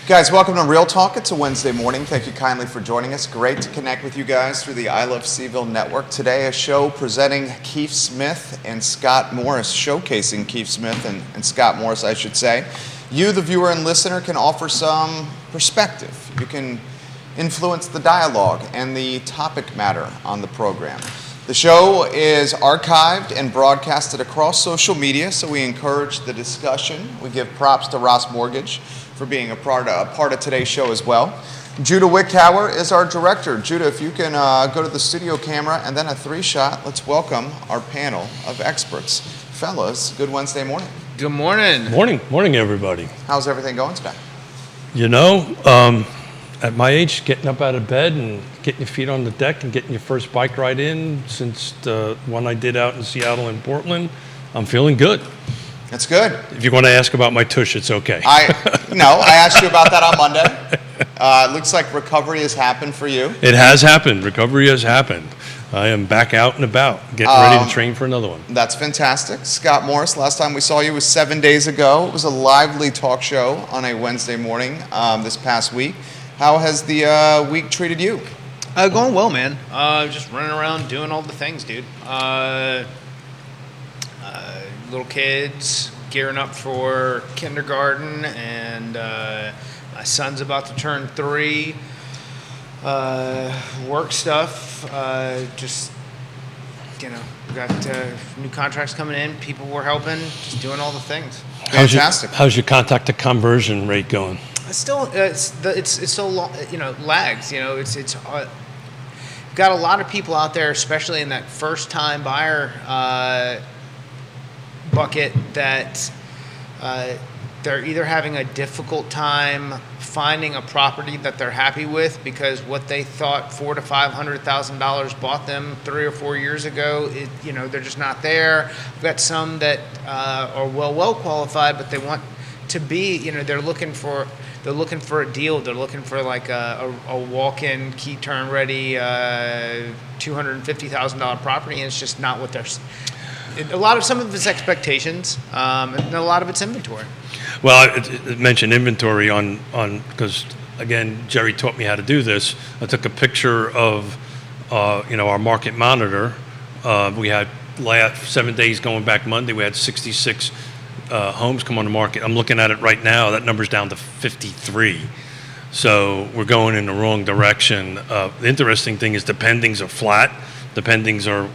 Guys, welcome to Real Talk. It's a Wednesday morning. Thank you kindly for joining us. Great to connect with you guys through the I Love CVille network. Today, a show presenting Keith Smith and Scott Morris, showcasing Keith Smith and Scott Morris, I should say. You, the viewer and listener, can offer some perspective. You can influence the dialogue and the topic matter on the program. The show is archived and broadcasted across social media, so we encourage the discussion. We give props to Ross Mortgage for being a part of today's show as well. Judah Wickhauer is our director. Judah, if you can go to the studio camera and then a 3-shot, let's welcome our panel of experts. Fellas, good Wednesday morning. Good morning. Morning, everybody. How's everything going, Scott? You know, at my age, getting up out of bed and getting your feet on the deck and getting your first bike ride in since the one I did out in Seattle and Portland, I'm feeling good. That's good. If you want to ask about my tush, it's okay. I asked you about that on Monday. It looks like recovery has happened for you. It has happened. Recovery has happened. I am back out and about, getting ready to train for another one. That's fantastic. Scott Morris, last time we saw you was 7 days ago. It was a lively talk show on a Wednesday morning this past week. How has the week treated you? Going well, man. Just running around doing all the things, dude. Little kids, gearing up for kindergarten, and my son's about to turn 3. Work stuff, just, we got new contracts coming in, people we're helping, just doing all the things. Fantastic. How's your contact to conversion rate going? It's still, it's still, lags, it's got a lot of people out there, especially in that first time buyer, bucket, that they're either having a difficult time finding a property that they're happy with because what they thought $400,000 to $500,000 bought them 3 or 4 years ago, they're just not there. I've got some that are well qualified, but they want to be, they're looking for a deal. They're looking for like a walk-in, key turn ready, $250,000 property, and it's just not what they're. Some of it's expectations, and a lot of it's inventory. Well, it mentioned inventory on because again, Jerry taught me how to do this. I took a picture of our market monitor. We had 7 days going back Monday. We had 66 homes come on the market. I'm looking at it right now. That number's down to 53. So we're going in the wrong direction. The interesting thing is the pendings are flat. The pendings are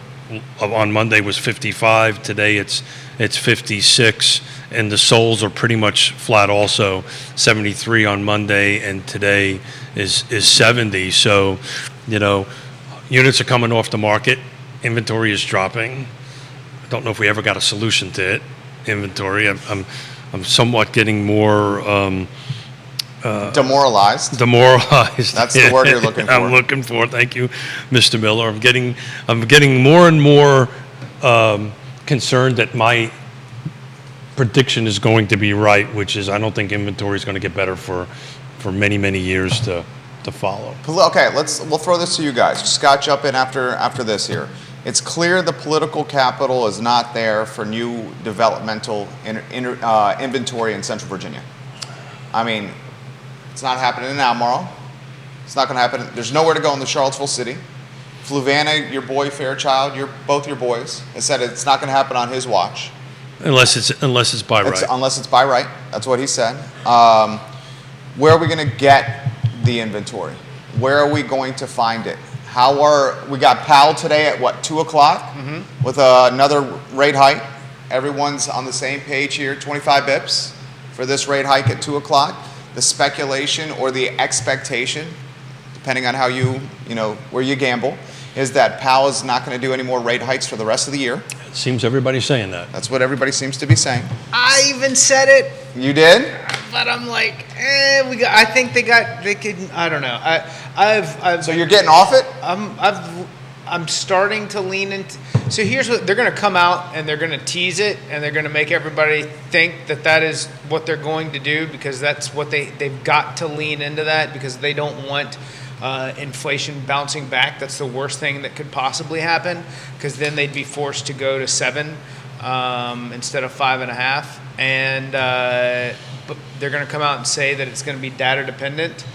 on Monday was 55. Today it's 56, and the solds are pretty much flat also. 73 on Monday, and today is 70. So, units are coming off the market. Inventory is dropping. I don't know if we ever got a solution to it. Inventory. I'm somewhat getting more. Demoralized. That's the word you're looking for. I'm looking for. Thank you, Mr. Miller. I'm getting more and more concerned that my prediction is going to be right, which is I don't think inventory is going to get better for many years to follow. Okay, we'll throw this to you guys. Scott, jump in after this here. It's clear the political capital is not there for new developmental inventory in Central Virginia. I mean, it's not happening in Albemarle. It's not going to happen. There's nowhere to go in the Charlottesville city. Fluvanna, your boy Fairchild, both your boys, has said it's not going to happen on his watch. Unless it's by right. Unless it's by right. That's what he said. Where are we going to get the inventory? Where are we going to find it? We got Powell today at 2 o'clock with another rate hike. Everyone's on the same page here, 25 bips for this rate hike at 2 o'clock. The speculation or the expectation, depending on how where you gamble, is that Powell is not going to do any more rate hikes for the rest of the year. It seems everybody's saying that. That's what everybody seems to be saying. I even said it. You did? But I'm like, I think they could. I don't know. So you're getting off it? I'm starting to lean into. So here's what they're going to come out and they're going to tease it and they're going to make everybody think that is what they're going to do because that's what they've got to lean into that because they don't want inflation bouncing back. That's the worst thing that could possibly happen because then they'd be forced to go to 7. instead of 5.5, and but they're going to come out and say that it's going to be data dependent.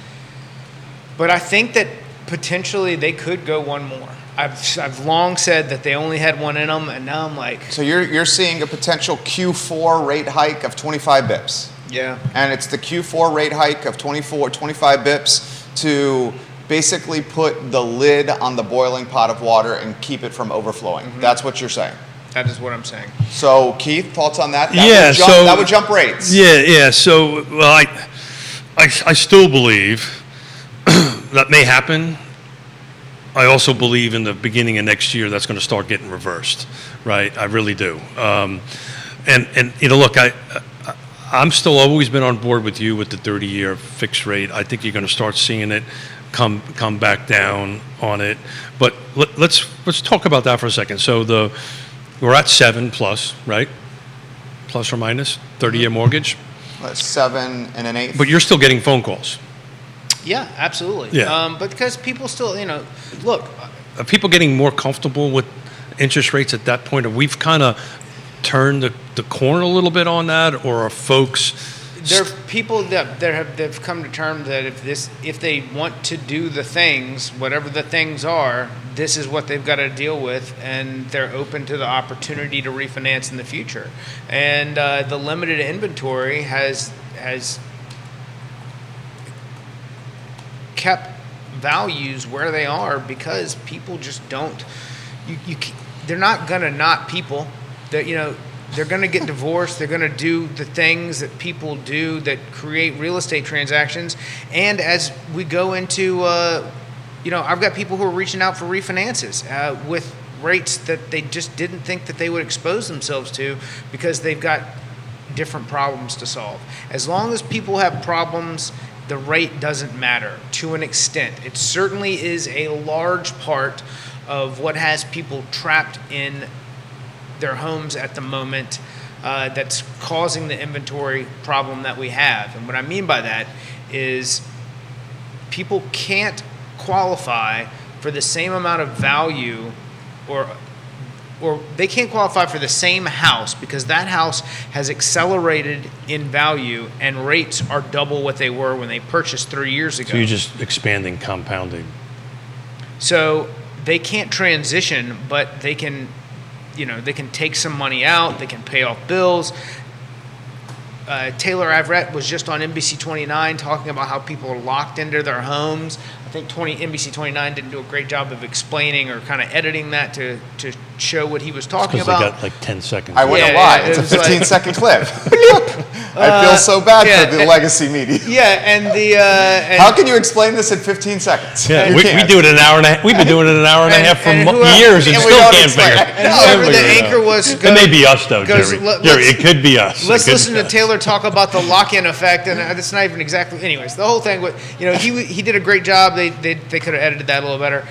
But I think that potentially they could go one more. I've long said that they only had one in them, and now I'm like, So you're seeing a potential Q4 rate hike of 25 bips. yeah. And it's the Q4 rate hike of 25 bips to basically put the lid on the boiling pot of water and keep it from overflowing. That's what you're saying. That is what I'm saying. So, Keith, thoughts on that? That would jump rates. Yeah. So, well, I still believe that may happen. I also believe in the beginning of next year that's going to start getting reversed, right? I really do. And you know, look, I'm still always been on board with you with the 30-year fixed rate. I think you're going to start seeing it come back down on it. But let's talk about that for a second. So we're at 7 plus, right? Plus or minus 30-year mortgage. 7 and an 8. But you're still getting phone calls. Yeah, absolutely. Yeah. But because people still, look. Are people getting more comfortable with interest rates at that point? Or we've kind of turned the corner a little bit on that, or are folks? There are people they've come to terms that if they want to do the things, whatever the things are, this is what they've got to deal with, and they're open to the opportunity to refinance in the future. And the limited inventory has kept values where they are because people just don't. They're not gonna not people. That they're gonna get divorced. They're gonna do the things that people do that create real estate transactions. And as we go into, I've got people who are reaching out for refinances with rates that they just didn't think that they would expose themselves to because they've got different problems to solve. As long as people have problems, the rate doesn't matter to an extent. It certainly is a large part of what has people trapped in their homes at the moment that's causing the inventory problem that we have. And what I mean by that is people can't qualify for the same amount of value or they can't qualify for the same house because that house has accelerated in value and rates are double what they were when they purchased 3 years ago. So you're just expanding compounding. So they can't transition, but they can, they can take some money out, they can pay off bills. Taylor Averett was just on NBC 29 talking about how people are locked into their homes. I think NBC 29 didn't do a great job of explaining or kind of editing that to show what he was talking about. They got like 10 seconds. I wouldn't lie. It's a 15-second clip. I feel so bad for the legacy media. Yeah, and how can you explain this in 15 seconds? Yeah, we do it in an hour and a half. We've been doing it in an hour and a half for years and still can't figure it out. And whoever the anchor was, it may be us though, Jerry. It could be us. Let's listen to Taylor talk about the lock-in effect, and that's not even exactly. Anyways, the whole thing. He did a great job. They could have edited that a little better.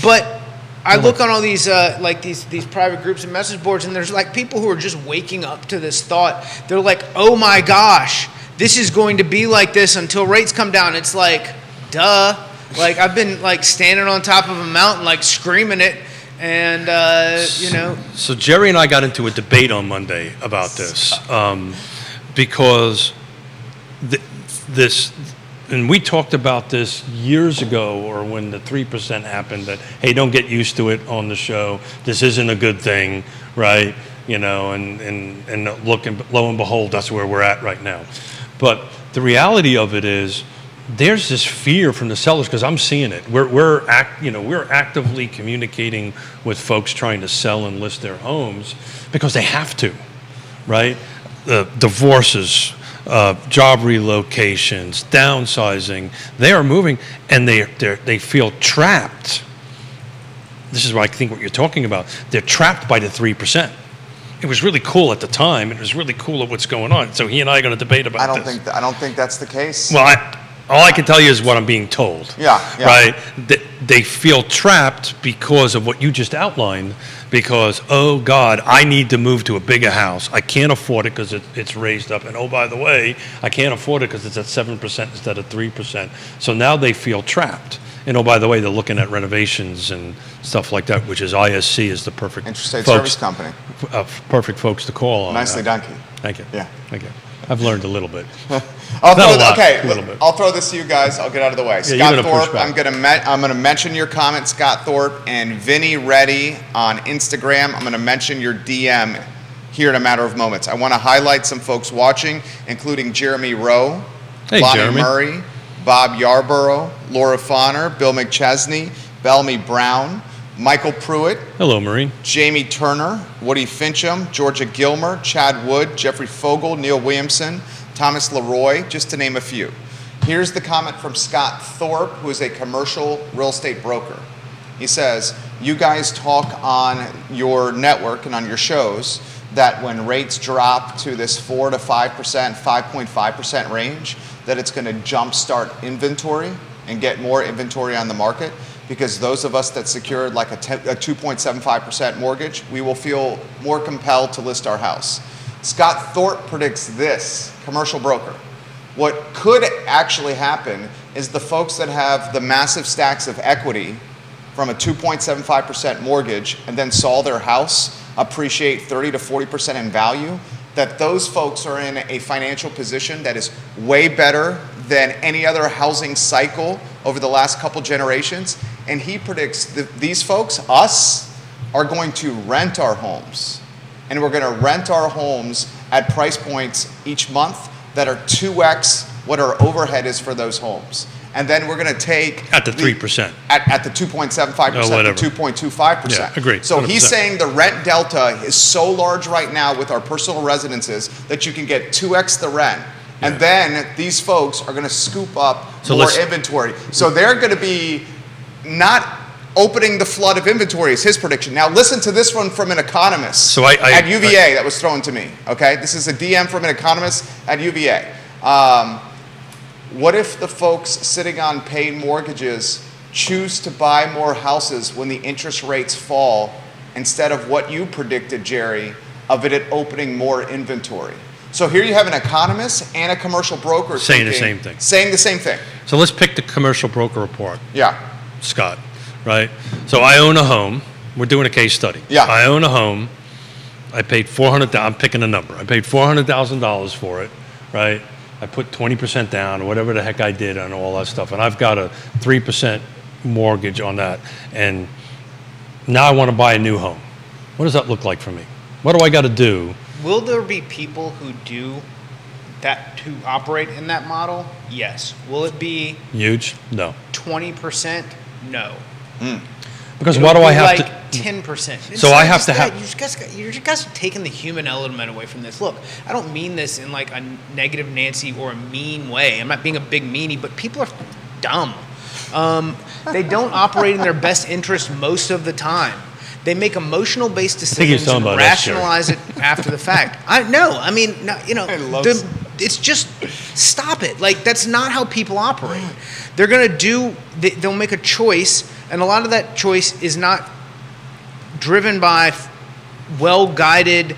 But I look on all these these private groups and message boards, and there's like people who are just waking up to this thought. They're like, oh my gosh, this is going to be like this until rates come down. It's like, duh. Like I've been like standing on top of a mountain, like screaming it, and So Jerry and I got into a debate on Monday about this because this. And we talked about this years ago, or when the 3% happened, that, hey, don't get used to it on the show. This isn't a good thing, right? And lo and behold, that's where we're at right now. But the reality of it is, there's this fear from the sellers because I'm seeing it. We're actively communicating with folks trying to sell and list their homes because they have to, right? Divorces. Job relocations, downsizing, they are moving, and they feel trapped. This is what I think what you're talking about. They're trapped by the 3%. It was really cool at the time. It was really cool at what's going on. So he and I are going to debate about this. I don't think that's the case. Well, all I can tell you is what I'm being told. Yeah. Right? They feel trapped because of what you just outlined. Because, oh God, I need to move to a bigger house. I can't afford it because it's raised up. And oh, by the way, I can't afford it because it's at 7% instead of 3%. So now they feel trapped. by the way, they're looking at renovations and stuff like that, which is ISC is the perfect Interstate folks, Service Company. Perfect folks to call on. Nicely done, Keith. Thank you. Yeah. Thank you. I've learned a little bit. I'll Not throw a lot, okay, a little bit. I'll throw this to you guys. I'll get out of the way. you're Scott gonna push Thorpe, back. I'm gonna mention your comment, Scott Thorpe, and Vinny Reddy on Instagram. I'm gonna mention your DM here in a matter of moments. I want to highlight some folks watching, including Jeremy Rowe, Hey, Lonnie Jeremy. Murray, Bob Yarborough, Laura Fonner, Bill McChesney, Bellamy Brown, Michael Pruitt, Hello, Marine. Jamie Turner, Woody Fincham, Georgia Gilmer, Chad Wood, Jeffrey Fogel, Neil Williamson, Thomas Leroy, just to name a few. Here's the comment from Scott Thorpe, who is a commercial real estate broker. He says, you guys talk on your network and on your shows that when rates drop to this 4 to 5%, 5.5% range, that it's going to jumpstart inventory and get more inventory on the market, because those of us that secured like a 2.75% mortgage, we will feel more compelled to list our house. Scott Thorpe predicts this, commercial broker. What could actually happen is the folks that have the massive stacks of equity from a 2.75% mortgage and then saw their house appreciate 30 to 40% in value, that those folks are in a financial position that is way better than any other housing cycle over the last couple generations. And he predicts that these folks, us, are going to rent our homes. And we're going to rent our homes at price points each month that are 2x what our overhead is for those homes. And then we're going to take At the 3%. at the 2.75%, whatever. to 2.25%. Yeah, agreed. So he's 100%. saying the rent delta is so large right now with our personal residences that you can get 2x the rent. And then these folks are going to scoop up more inventory. So they're going to be not opening the flood of inventory is his prediction. Now listen to this one from an economist at UVA that was thrown to me. Okay, this is a DM from an economist at UVA. What if the folks sitting on paying mortgages choose to buy more houses when the interest rates fall, instead of what you predicted, Jerry, of it opening more inventory? So here you have an economist and a commercial broker Saying the same thing. Saying the same thing. So let's pick the commercial broker apart. Yeah. Scott, right? So I own a home. We're doing a case study. Yeah. I own a home. I paid I'm picking a number. I paid $400,000 for it, right? I put 20% down, or whatever the heck I did on all that stuff, and I've got a 3% mortgage on that, and now I want to buy a new home. What does that look like for me? What do I got to do? Will there be people who do that, who operate in that model? Yes. Will it be Huge? No. 20%? No. Because It'll why do I be have like to? 10%. So I have to have. You guys are taking the human element away from this. Look, I don't mean this in like a negative Nancy or a mean way. I'm not being a big meanie, but people are dumb. They don't operate in their best interest most of the time. They make emotional-based decisions and rationalize it after the fact. It's just, stop it. Like, that's not how people operate. They're going to they'll make a choice, and a lot of that choice is not driven by well-guided,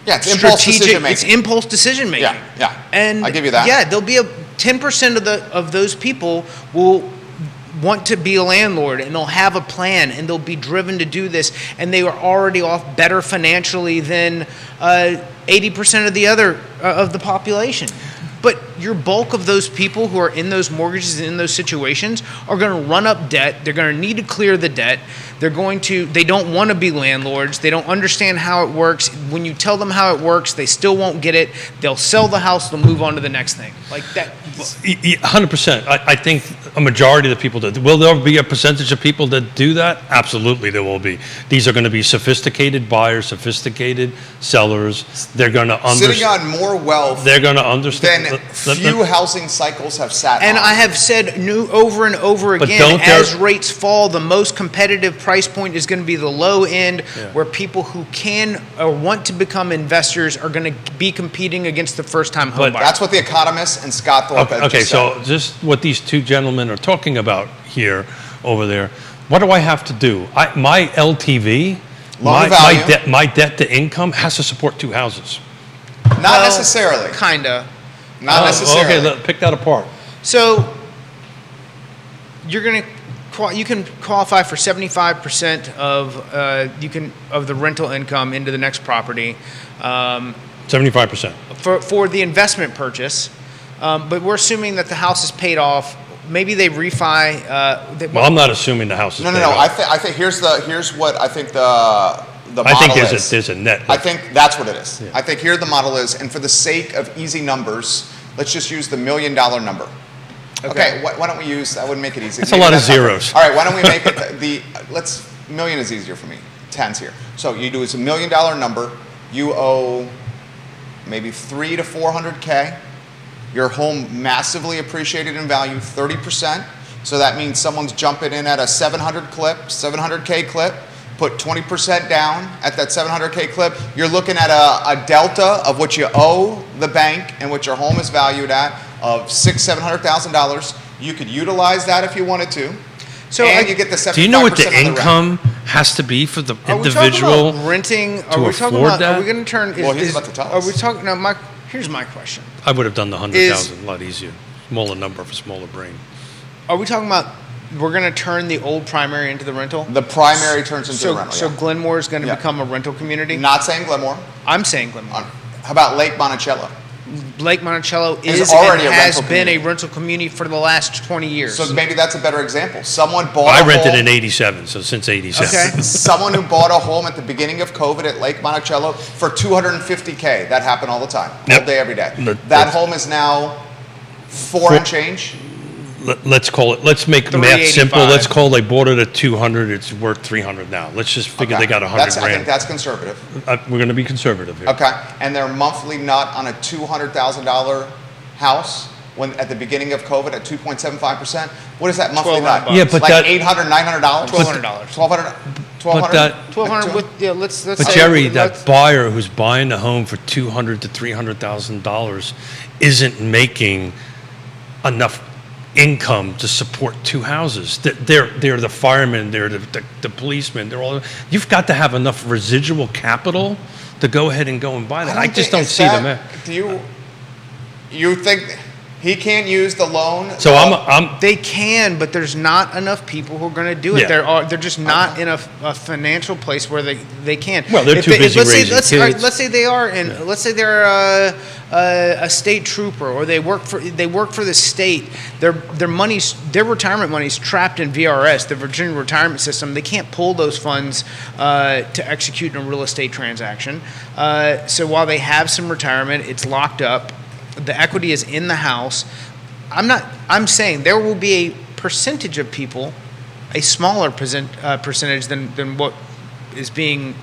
it's impulse decision making. It's impulse decision making. Yeah. And I give you that. Yeah, there'll be 10% of those people will want to be a landlord, and they'll have a plan, and they'll be driven to do this, and they are already off better financially than 80% of the other of the population. But your bulk of those people who are in those mortgages and in those situations are going to run up debt. They're going to need to clear the debt. They don't want to be landlords. They don't understand how it works. When you tell them how it works, they still won't get it. They'll sell the house. They'll move on to the next thing. Like that. 100%. I think a majority of the people that will there be a percentage of people that do that? Absolutely, there will be. These are going to be sophisticated buyers, sophisticated sellers. They're going to understand. Sitting on more wealth. They're going to understand. Than few housing cycles have sat and on. I have said over and over again, as rates fall, the most competitive price point is going to be the low end, where people who can or want to become investors are going to be competing against the first-time home buyer. That's what the economist and Scott Thorpe have just said. So just what these two gentlemen are talking about here, over there, what do I have to do? My LTV, my debt to income has to support two houses. Not necessarily. Kinda. Not necessarily. Okay, pick that apart. So you can qualify for 75% of the rental income into the next property. 75%. For the investment purchase, but we're assuming that the house is paid off. Maybe they refi. Well, I'm not assuming the house is paid No. off. I think here's what I think the model I think is. there's a net. I think that's what it is. Yeah. I think here the model is, and for the sake of easy numbers, let's just use the $1 million number. Okay. Why don't we use? That would make it easy. That's a lot of zeros. All right. Why don't we make it let's million is easier for me. 10's here. So you do it's $1 million number. You owe maybe 300 to 400K. Your home massively appreciated in value, 30%. So that means someone's jumping in at a 700K clip, put 20% down at that 700K clip. You're looking at a delta of what you owe the bank and what your home is valued at of $700,000. You could utilize that if you wanted to. So you get the 75%. Do you know what the income has to be for the individual? Are we talking about renting? Are we talking about that? Are we going to turn? Well, he's about to tell us. Are we talking? No, here's my question. I would have done the 100,000 a lot easier. Smaller number for smaller brain. Are we talking about we're going to turn the old primary into the rental? The primary turns into a rental. So Glenmore is going to become a rental community? Not saying Glenmore. I'm saying Glenmore. How about Lake Monticello? Lake Monticello has been a rental community for the last 20 years. So maybe that's a better example. Someone bought I rented in 87, so since 87. Okay. Someone who bought a home at the beginning of COVID at Lake Monticello for $250K. That happened all the time. Yep. All day, every day. That home is now four and change. Let's call it, let's make math simple. 385. Let's call they bought it at 200, it's worth 300 now. Let's just figure they got 100 I think grand. that's conservative. We're going to be conservative here. Okay. And their monthly nut on a $200,000 house when at the beginning of COVID at 2.75%. What is that monthly nut? Yeah, but like that $800, $900? $1,200. $1,200 with let's But say Jerry, that buyer who's buying the home for $200,000 to $300,000 isn't making enough income to support two houses. They're the firemen, they're the policemen, they're all. You've got to have enough residual capital to go ahead and go and buy that. I just don't see them. Do you think he can't use the loan? So I'm. They can, but there's not enough people who are going to do it. Yeah. They're just not in a financial place where they can. Well, they're too busy raising kids. Let's say they are, and let's say they're a state trooper, or they work for the state. Their retirement money's trapped in VRS, the Virginia Retirement System. They can't pull those funds to execute in a real estate transaction. So while they have some retirement, it's locked up. The equity is in the house. I'm saying there will be a percentage of people, a smaller percentage than what is being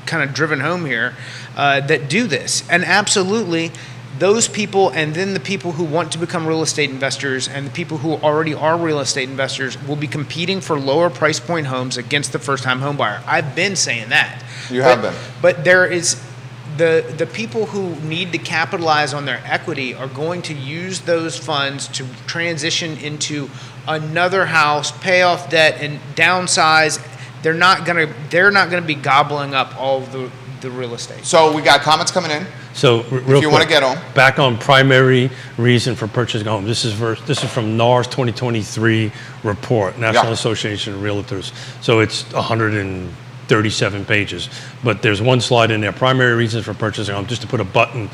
kind of driven home here, that do this. And absolutely, those people, and then the people who want to become real estate investors and the people who already are real estate investors will be competing for lower price point homes against the first-time home buyer. I've been saying that. You have been. But there is... The people who need to capitalize on their equity are going to use those funds to transition into another house, pay off debt, and downsize. They're not gonna be gobbling up all of the real estate. So we got comments coming in. So real if you want to get on. Back on primary reason for purchasing a home. This is from NAR's 2023 report, National Association of Realtors. So it's 137 pages, but there's one slide in there, primary reasons for purchasing a home, just to put a button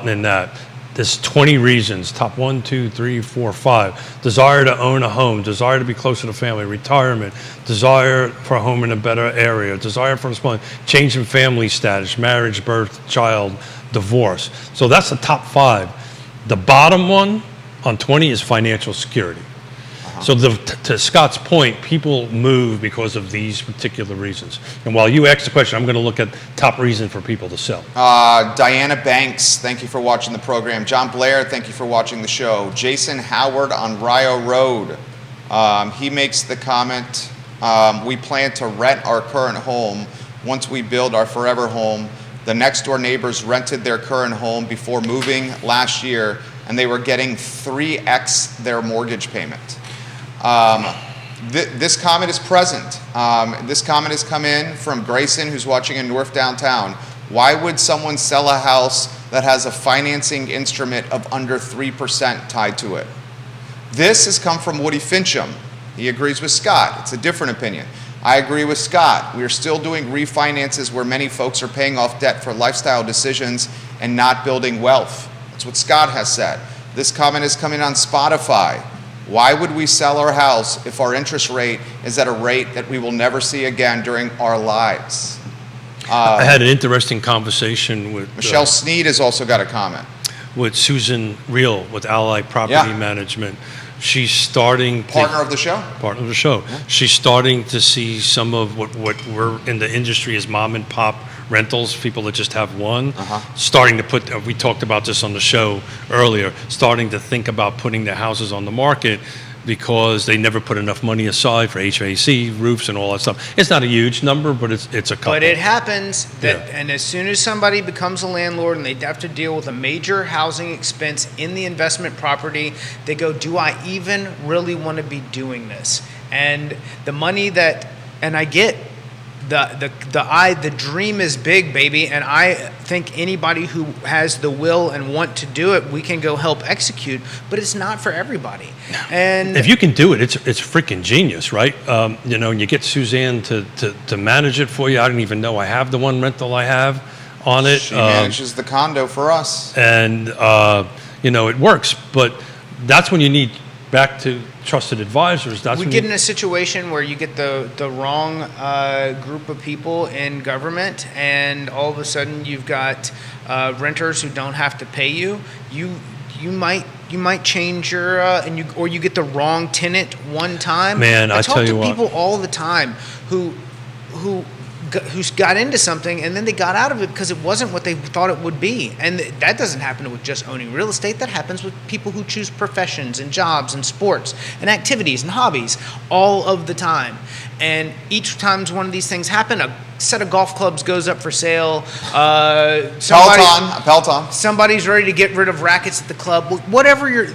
in that. There's 20 reasons, top 1, 2, 3, 4, 5. Desire to own a home, desire to be closer to family, retirement, desire for a home in a better area, desire for a change in family status, marriage, birth, child, divorce. So that's the top 5. The bottom one on 20 is financial security. So to Scott's point, people move because of these particular reasons. And while you ask the question, I'm going to look at top reason for people to sell. Diana Banks, thank you for watching the program. John Blair, thank you for watching the show. Jason Howard on Rio Road. He makes the comment, we plan to rent our current home once we build our forever home. The next door neighbors rented their current home before moving last year, and they were getting 3x their mortgage payment. This comment is present. This comment has come in from Grayson, who's watching in North Downtown. Why would someone sell a house that has a financing instrument of under 3% tied to it? This has come from Woody Fincham. He agrees with Scott. It's a different opinion. I agree with Scott. We are still doing refinances where many folks are paying off debt for lifestyle decisions and not building wealth. That's what Scott has said. This comment is coming on Spotify. Why would we sell our house if our interest rate is at a rate that we will never see again during our lives? I had an interesting conversation with Michelle Sneed has also got a comment. With Susan Reel with Ally Property Management. She's starting partner of the show. Partner of the show. Yeah. She's starting to see some of what we're in the industry as mom and pop rentals, people that just have one. Starting to put, we talked about this on the show earlier, starting to think about putting their houses on the market because they never put enough money aside for HVAC, roofs, and all that stuff. It's not a huge number, but it's a couple. But it happens that, and as soon as somebody becomes a landlord and they have to deal with a major housing expense in the investment property, they go, do I even really want to be doing this? And the money that, and I get the dream is big, baby, and I think anybody who has the will and want to do it, we can go help execute, but it's not for everybody. And if you can do it, it's freaking genius, right? You know, and you get Suzanne to manage it for you. I don't even know I have the one rental I have on it. She manages the condo for us. And, you know, it works, but that's when you need back to trusted advisors. We get in a situation where you get the wrong group of people in government, and all of a sudden you've got renters who don't have to pay you. You might change your or you get the wrong tenant one time. Man, I tell you what, talk to people all the time who got into something and then they got out of it because it wasn't what they thought it would be. And that doesn't happen with just owning real estate. That happens with people who choose professions and jobs and sports and activities and hobbies all of the time. And each time one of these things happen, a set of golf clubs goes up for sale. Peloton. Somebody's ready to get rid of rackets at the club. Whatever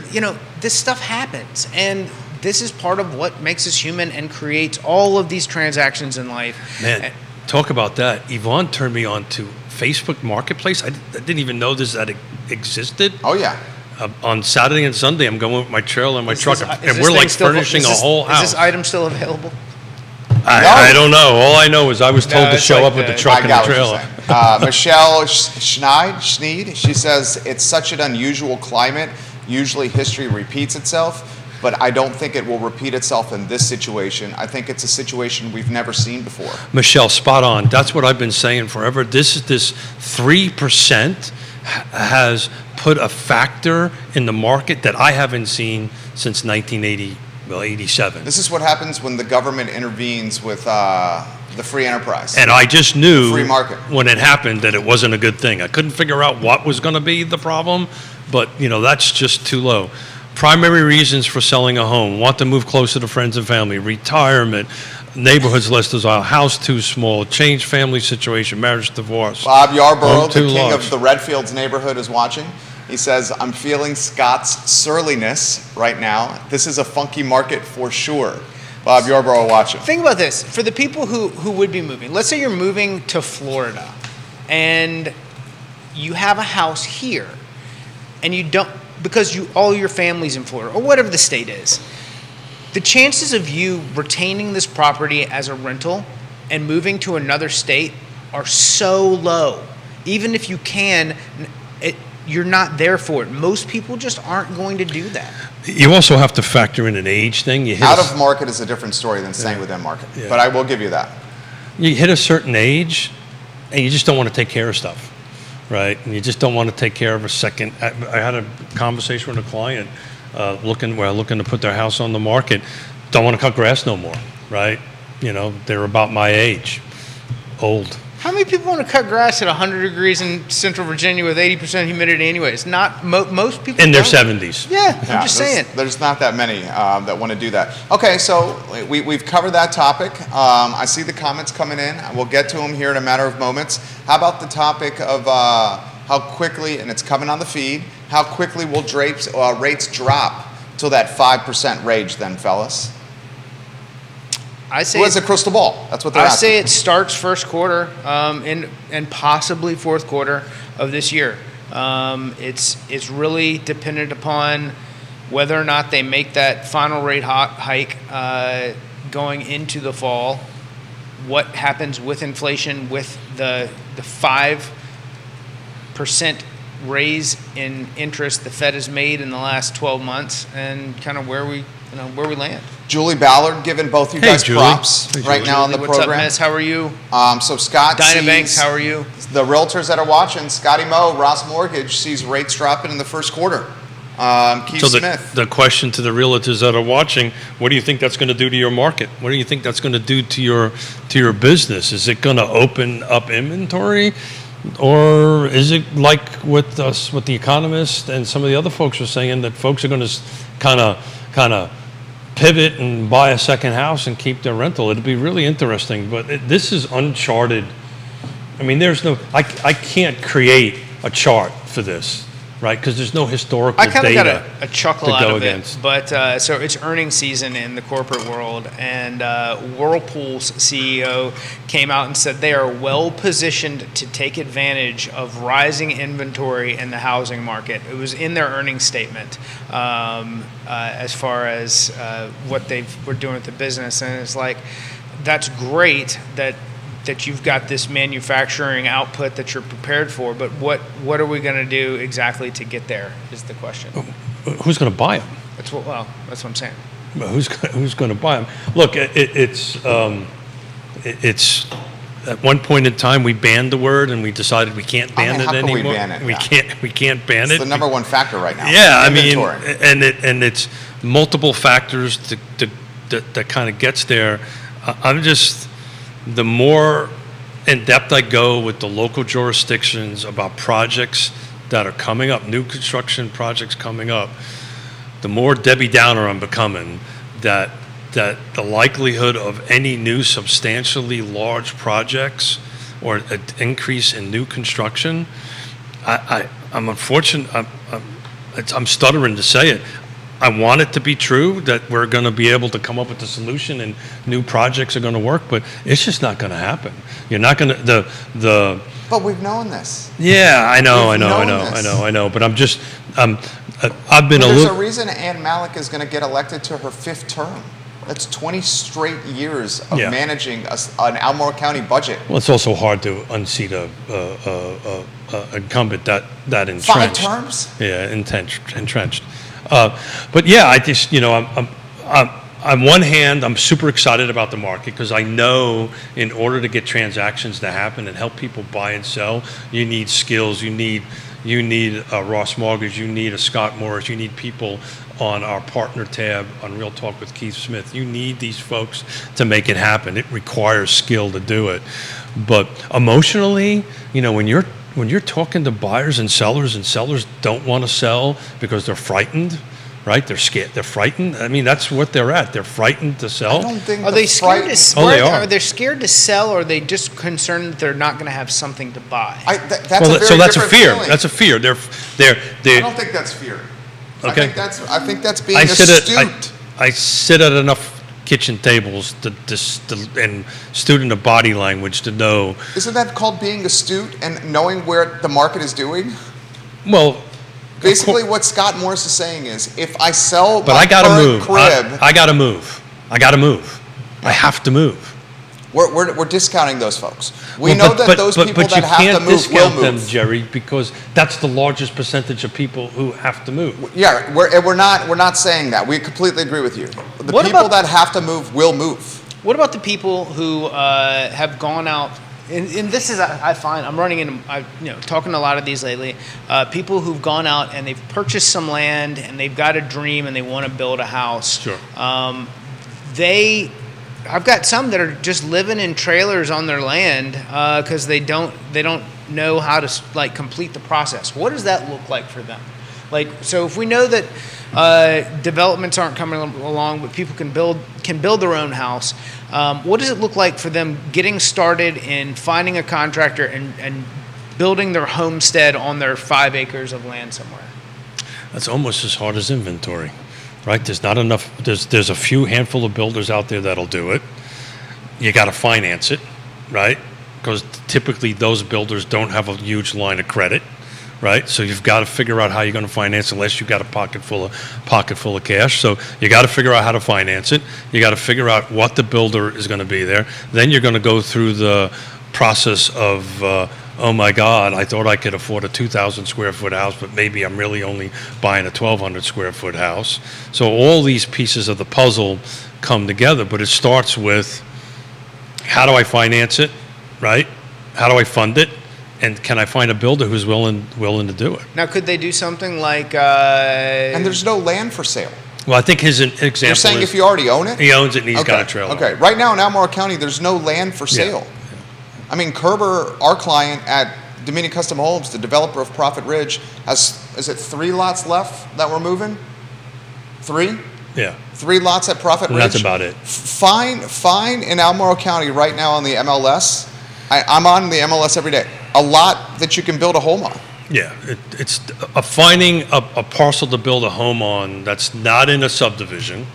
this stuff happens. And this is part of what makes us human and creates all of these transactions in life. Man. Talk about that. Yvonne turned me on to Facebook Marketplace. I didn't even know that it existed. Oh, yeah. On Saturday and Sunday, I'm going with my trailer and my truck, and we're like furnishing a whole house. Is this item still available? I don't know. All I know is I was told to show up with the truck and the trailer. Michelle Schneid, she says, it's such an unusual climate. Usually history repeats itself. But I don't think it will repeat itself in this situation. I think it's a situation we've never seen before. Michelle, spot on. That's what I've been saying forever. This 3% has put a factor in the market that I haven't seen since 1987. This is what happens when the government intervenes with the free enterprise. And I just knew free market. When it happened that it wasn't a good thing. I couldn't figure out what was going to be the problem, but that's just too low. Primary reasons for selling a home: want to move closer to friends and family, retirement, neighborhoods list as a house too small, change family situation, marriage, divorce. Bob Yarborough, the king of the Redfields neighborhood, is watching. He says, I'm feeling Scott's surliness right now. This is a funky market for sure. Bob Yarborough watching. Think about this. For the people who would be moving, let's say you're moving to Florida and you have a house here and you don't, because all your family's in Florida, or whatever the state is, the chances of you retaining this property as a rental and moving to another state are so low. Even if you can, you're not there for it. Most people just aren't going to do that. You also have to factor in an age thing. Out of market is a different story than staying within market, but I will give you that. You hit a certain age, and you just don't want to take care of stuff. Right, and you just don't want to take care of a second. I had a conversation with a client looking to put their house on the market. Don't want to cut grass no more. Right, they're about my age, old. How many people want to cut grass at 100 degrees in Central Virginia with 80% humidity anyways? Not most people. In their 70s. Yeah, I'm just saying. There's not that many that want to do that. Okay, so we've covered that topic. I see the comments coming in. We'll get to them here in a matter of moments. How about the topic of how quickly, and it's coming on the feed, how quickly will rates drop till that 5% range then, fellas? I say who has a crystal ball? That's what they're asking. I say it starts first quarter and possibly fourth quarter of this year. It's really dependent upon whether or not they make that final rate hike going into the fall, what happens with inflation, with the 5% raise in interest the Fed has made in the last 12 months, and kind of where we land. Julie Ballard giving both you Hey, guys Julie. props Hey, right Julie. now on the What's program. up, Miss? How are you? So Scott Dinah sees Banks, how are you? the realtors that are watching. Scotty Moe, Ross Mortgage sees rates dropping in the first quarter. Keith So Smith. the question to the realtors that are watching, what do you think that's going to do to your market? What do you think that's going to do to your business? Is it going to open up inventory? Or is it like what the economists and some of the other folks are saying, that folks are going to kind of pivot and buy a second house and keep their rental? It'd be really interesting, but this is uncharted. I mean, I can't create a chart for this, right? Because there's no historical I kind of data got a chuckle to out go of against. it, but so it's earnings season in the corporate world, and Whirlpool's CEO came out and said they are well positioned to take advantage of rising inventory in the housing market. It was in their earnings statement as far as what they were doing with the business, and it's like, that's great that you've got this manufacturing output that you're prepared for, but what are we going to do exactly to get there is the question. Who's going to buy them? That's what I'm saying. Who's going to buy them? Look, it's at one point in time we banned the word and we decided we can't ban how it can we anymore. ban it? We Yeah. can't ban It's it. the number one factor right now. Yeah, I mean, Inventory. and it's multiple factors that kind of gets there. I'm just, the more in depth I go with the local jurisdictions about projects that are coming up, new construction projects coming up, the more Debbie Downer I'm becoming, that the likelihood of any new substantially large projects or an increase in new construction, I'm unfortunate, I'm stuttering to say it. I want it to be true that we're going to be able to come up with a solution and new projects are going to work, but it's just not going to happen. You're not going to, But we've known this. yeah, I know. But I'm just, I've been There's a little. reason Ann Malik is going to get elected to her 5th term. That's 20 straight years of Yeah. managing an Albemarle County budget. Well, it's also hard to unseat a incumbent that entrenched. 5 terms? Yeah, entrenched. But yeah, I just, I'm on one hand, I'm super excited about the market because I know in order to get transactions to happen and help people buy and sell, you need skills, you need a Ross Mortgage, you need a Scott Morris, you need people on our partner tab on Real Talk with Keith Smith. You need these folks to make it happen. It requires skill to do it. But emotionally, when you're talking to buyers and sellers don't want to sell because they're frightened, right? They're scared. They're frightened. I mean, that's what they're at. They're frightened to sell. I don't think Are they scared to Oh, they are. Are they scared to sell, or are they just concerned that they're not going to have something to buy? That's a very so that's a different fear. feeling. That's a fear. I don't think that's fear. Okay. I think that's being I astute. I sit at enough kitchen tables and student of body language to know. Isn't that called being astute and knowing where the market is doing? Well, Basically, what Scott Morris is saying is, if I sell but my I gotta current move. crib, I gotta move. I have to move. we're discounting those folks. We Well, know but- that those but people you that have to can't move will discount them, move. Jerry, because that's the largest percentage of people who have to move. Yeah, we're not saying that. We completely agree with you. The What people about- that have to move will move. What about the people who have gone out? And this is, I find, I'm running into, talking to a lot of these lately. People who've gone out and they've purchased some land and they've got a dream and they want to build a house. Sure. I've got some that are just living in trailers on their land because they don't know how to complete the process. What does that look like for them? So if we know that developments aren't coming along, but people can build their own house, what does it look like for them getting started in finding a contractor and building their homestead on their 5 acres of land somewhere? That's almost as hard as inventory, right? There's not enough. There's a few handful of builders out there that'll do it. You got to finance it, right? Because typically those builders don't have a huge line of credit, right? So you've got to figure out how you're going to finance unless you've got a pocket full of cash. So you got to figure out how to finance it. You got to figure out what the builder is going to be there. Then you're going to go through the process of, oh my God, I thought I could afford a 2,000 square foot house, but maybe I'm really only buying a 1,200 square foot house. So all these pieces of the puzzle come together, but it starts with, how do I finance it, right? How do I fund it? And can I find a builder who's willing to do it? Now, could they do something like? And there's no land for sale. Well, I think his example You're saying is if you already own it? he owns it and he's Okay. got a trailer. Okay. Right now in Albemarle County, there's no land for sale. I mean, Kerber, our client at Dominion Custom Homes, the developer of Prophet Ridge, has, is it 3 lots left that we're moving? 3? Yeah. 3 lots at Prophet And Ridge. that's about it. Fine in Albemarle County right now on the MLS. I'm on the MLS every day. A lot that you can build a home on. Yeah, it's finding a parcel to build a home on that's not in a subdivision,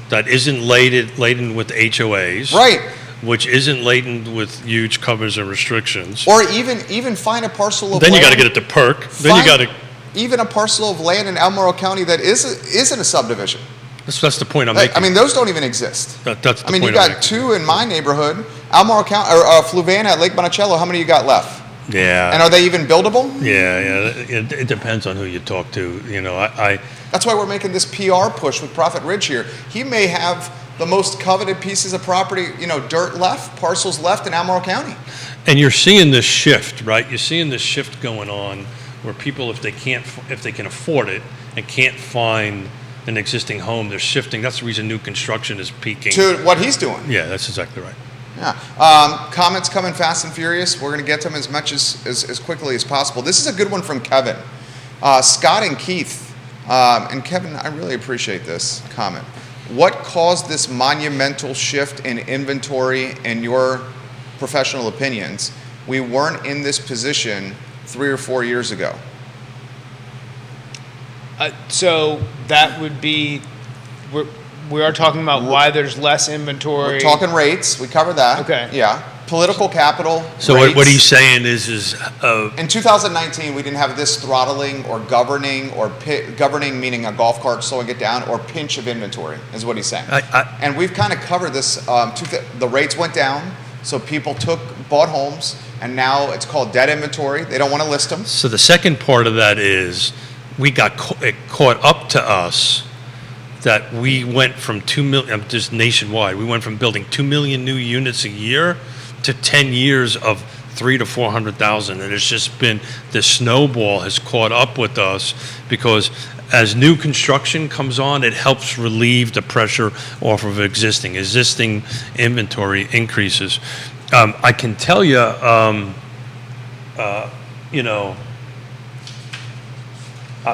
that isn't laden with HOAs. Right. Which isn't laden with huge covers and restrictions. Or even find a parcel of Then land. you got to get it to perk. Then you got to. Even a parcel of land in Albemarle County that isn't a subdivision. That's the point I'm making. I mean, those don't even exist. That's the I mean, point you I'm got making. 2 in my neighborhood. Albemarle County, or Fluvanna at Lake Monticello. How many you got left? Yeah. And are they even buildable? Yeah. It depends on who you talk to. You know, That's why we're making this PR push with Prophet Ridge here. He may have the most coveted pieces of property, dirt left, parcels left in Albemarle County. And you're seeing this shift, right? You're seeing this shift going on where people, if they can afford it and can't find an existing home, they're shifting. That's the reason new construction is peaking. To what he's doing. Yeah, that's exactly right. Yeah. Comments coming fast and furious. We're going to get to them as much as quickly as possible. This is a good one from Kevin. Scott and Keith. And Kevin, I really appreciate this comment. What caused this monumental shift in inventory in your professional opinions? We weren't in this position 3 or 4 years ago. So that would be, we are talking about why there's less inventory. We're talking rates. We covered that. Okay. Yeah. Political capital. So rates. what he's saying is In 2019, we didn't have this throttling or governing governing meaning a golf cart slowing it down or pinch of inventory is what he's saying. And we've kind of covered this. The rates went down, so people bought homes, and now it's called dead inventory. They don't want to list them. So the second part of that is we got caught up to us that we went from 2 million, just nationwide, we went from building 2 million new units a year to 10 years of 300,000 to 400,000. And it's just been, the snowball has caught up with us because as new construction comes on, it helps relieve the pressure off of existing inventory increases. I can tell you, I'm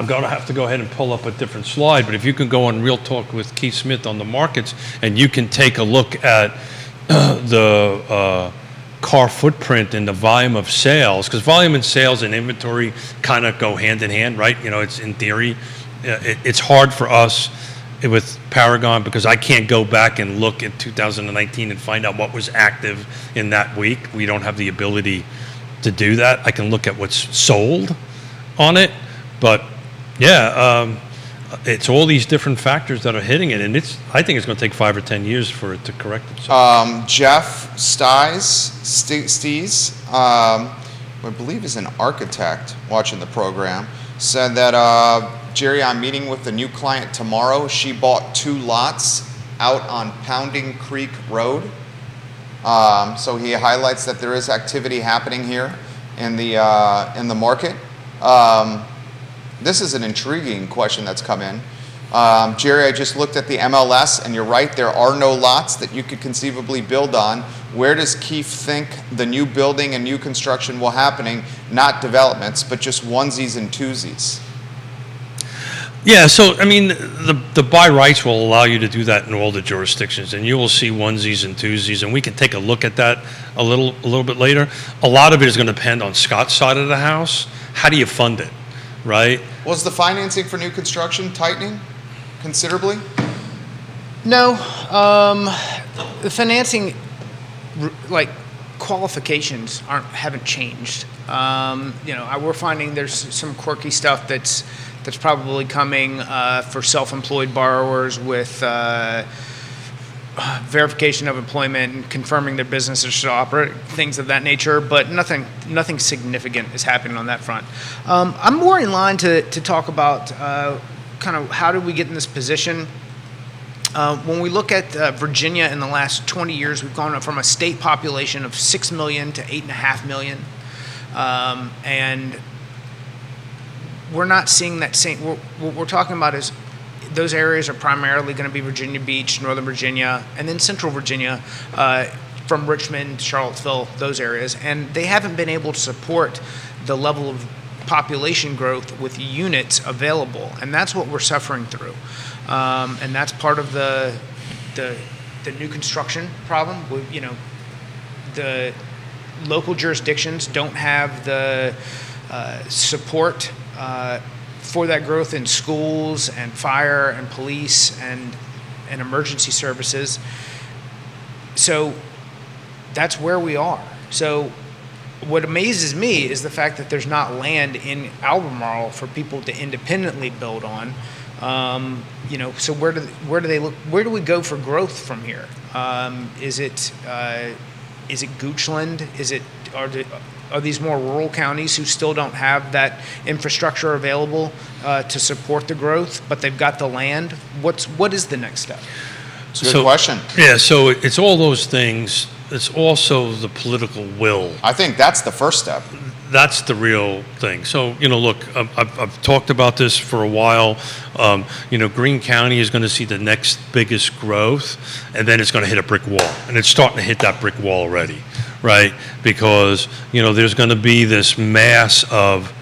going to have to go ahead and pull up a different slide, but if you can go on Real Talk with Keith Smith on the markets, and you can take a look at the car footprint and the volume of sales, because volume and sales and inventory kind of go hand in hand, right? It's in theory. It's hard for us with Paragon because I can't go back and look at 2019 and find out what was active in that week. We don't have the ability to do that. I can look at what's sold on it, but yeah, it's all these different factors that are hitting it, and I think it's going to take 5 or 10 years for it to correct itself. Jeff Stees, I believe is an architect watching the program, said that, Jerry, I'm meeting with the new client tomorrow. She bought 2 lots out on Pounding Creek Road. So he highlights that there is activity happening here in the market. This is an intriguing question that's come in. Jerry, I just looked at the MLS, and you're right, there are no lots that you could conceivably build on. Where does Keith think the new building and new construction will happening, not developments, but just onesies and twosies? Yeah, so I mean, the by rights will allow you to do that in all the jurisdictions, and you will see onesies and twosies, and we can take a look at that a little bit later. A lot of it is going to depend on Scott's side of the house. How do you fund it, right? Was the financing for new construction tightening considerably? No, the financing, like qualifications haven't changed. We're finding there's some quirky stuff that's probably coming for self-employed borrowers with verification of employment and confirming their businesses should operate, things of that nature, but nothing significant is happening on that front. I'm more in line to talk about kind of how did we get in this position. When we look at Virginia in the last 20 years, we've gone from a state population of 6 million to 8.5 million. And we're not seeing that same, what we're talking about is those areas are primarily going to be Virginia Beach, Northern Virginia, and then Central Virginia, from Richmond, Charlottesville, those areas. And they haven't been able to support the level of population growth with units available. And that's what we're suffering through. And that's part of the new construction problem. The local jurisdictions don't have the support for that growth in schools and fire and police and emergency services. So that's where we are. So what amazes me is the fact that there's not land in Albemarle for people to independently build on. So where do they look? Where do we go for growth from here? Is it Goochland? Are these more rural counties who still don't have that infrastructure available to support the growth, but they've got the land? What is the next step? It's a good question. Yeah, so it's all those things. It's also the political will. I think that's the first step. That's the real thing. So, look, I've talked about this for a while. Greene County is going to see the next biggest growth, and then it's going to hit a brick wall. And it's starting to hit that brick wall already, right? Because, there's going to be this mass of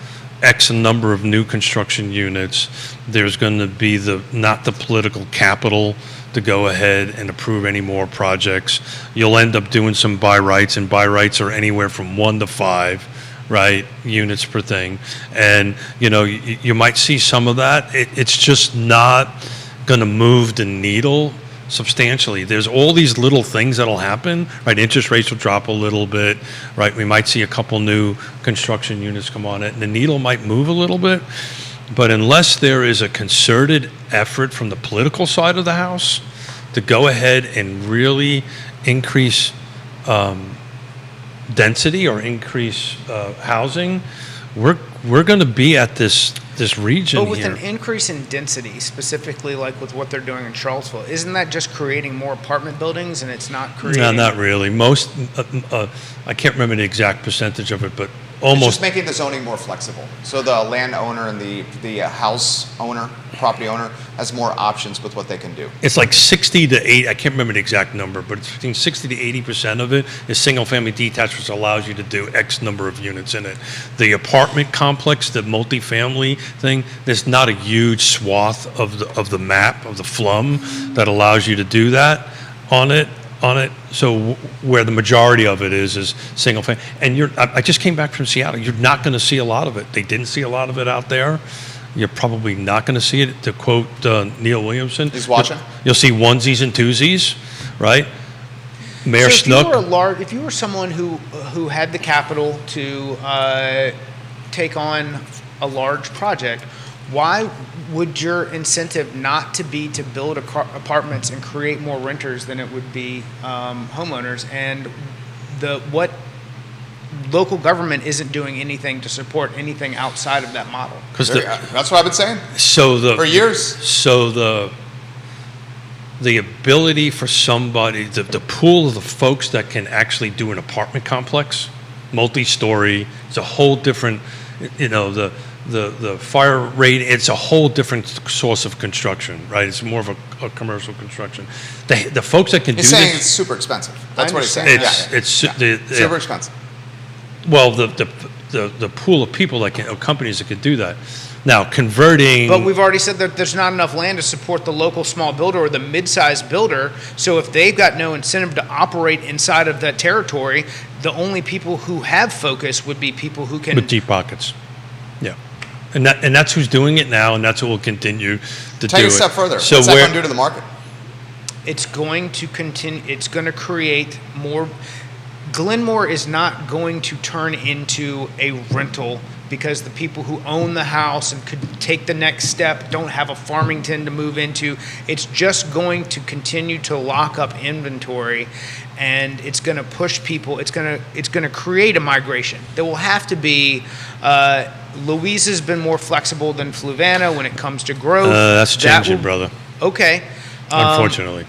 X number of new construction units. There's going to be not the political capital to go ahead and approve any more projects. You'll end up doing some buy rights, and buy rights are anywhere from 1 to 5. Right, units per thing, and you might see some of that. It's just not going to move the needle substantially. There's all these little things that'll happen. Right, interest rates will drop a little bit. Right, we might see a couple new construction units come on it, and the needle might move a little bit. But unless there is a concerted effort from the political side of the house to go ahead and really increase density or increase housing, we're going to be at this region But with here. an increase in density, specifically like with what they're doing in Charlottesville, isn't that just creating more apartment buildings, and it's not creating? No, not really. Most, I can't remember the exact percentage of it, but It's almost. just making the zoning more flexible. So the landowner and the house owner, property owner, has more options with what they can do. It's like 60 to 80, I can't remember the exact number, but it's between 60 to 80% of it is single-family detached, which allows you to do X number of units in it. The apartment complex, the multifamily thing, there's not a huge swath of the map, of the flum, that allows you to do that on it. So where the majority of it is single family. And I just came back from Seattle. You're not going to see a lot of it. They didn't see a lot of it out there. You're probably not going to see it. To quote Neil Williamson, He's watching. You'll see onesies and twosies, right? Mayor So Snook. if you were someone who had the capital to take on a large project, why would your incentive not to be to build apartments and create more renters than it would be homeowners? And what local government isn't doing anything to support anything outside of that model? Because That's what I've been saying for years. So the ability for somebody, the pool of the folks that can actually do an apartment complex, multi-story, it's a whole different, the fire rate, it's a whole different source of construction, right? It's more of a commercial construction. The folks that can He's do saying this, it's super expensive. That's what he's understand. saying. it's Super expensive. well, the pool of people or companies that could do that. Now, converting. But we've already said that there's not enough land to support the local small builder or the mid-sized builder. So if they've got no incentive to operate inside of that territory, the only people who have focus would be people who can. With deep pockets. Yeah. And that's who's doing it now, and that's what will continue to Take do it it. a step further. So What's that going to do to the market? It's going to continue. It's going to create more. Glenmore is not going to turn into a rental because the people who own the house and could take the next step don't have a Farmington to move into. It's just going to continue to lock up inventory, and it's going to push people. It's going to create a migration. There will have to be. Louisa's been more flexible than Fluvanna when it comes to growth. That's changing, brother. Okay. Unfortunately.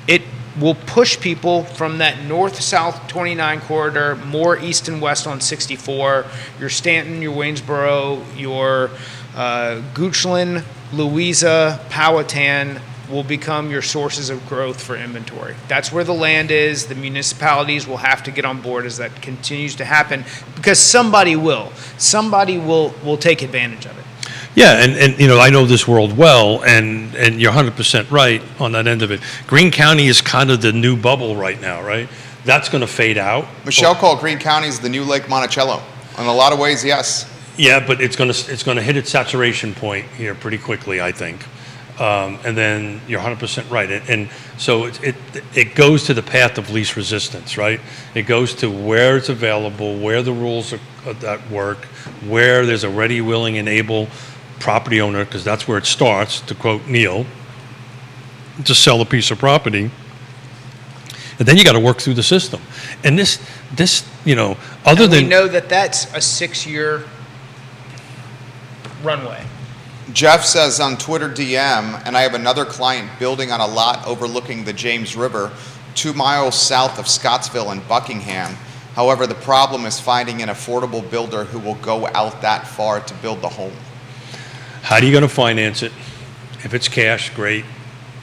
It will push people from that north-south 29 corridor more east and west on 64. Your Stanton, your Waynesboro, your Goochland, Louisa, Powhatan will become your sources of growth for inventory. That's where the land is. The municipalities will have to get on board as that continues to happen, because somebody will take advantage of it. Yeah, and you know, I know this world well, and you're 100% right on that end of it. Greene County is kind of the new bubble right now, right? That's going to fade out. Michelle called Greene County the new Lake Monticello. In a lot of ways, yes. Yeah, but it's going to hit its saturation point here pretty quickly, I think. And then you're 100% right. And so it goes to the path of least resistance, right? It goes to where it's available, where the rules are that work, where there's a ready, willing, and able property owner, because that's where it starts, to quote Neil, to sell a piece of property. And then you got to work through the system. And this, you know, other than... we know that that's a 6-year runway. Jeff says on Twitter DM, and I have another client building on a lot overlooking the James River, 2 miles south of Scottsville and Buckingham. However, the problem is finding an affordable builder who will go out that far to build the home. How are you going to finance it? If it's cash, great.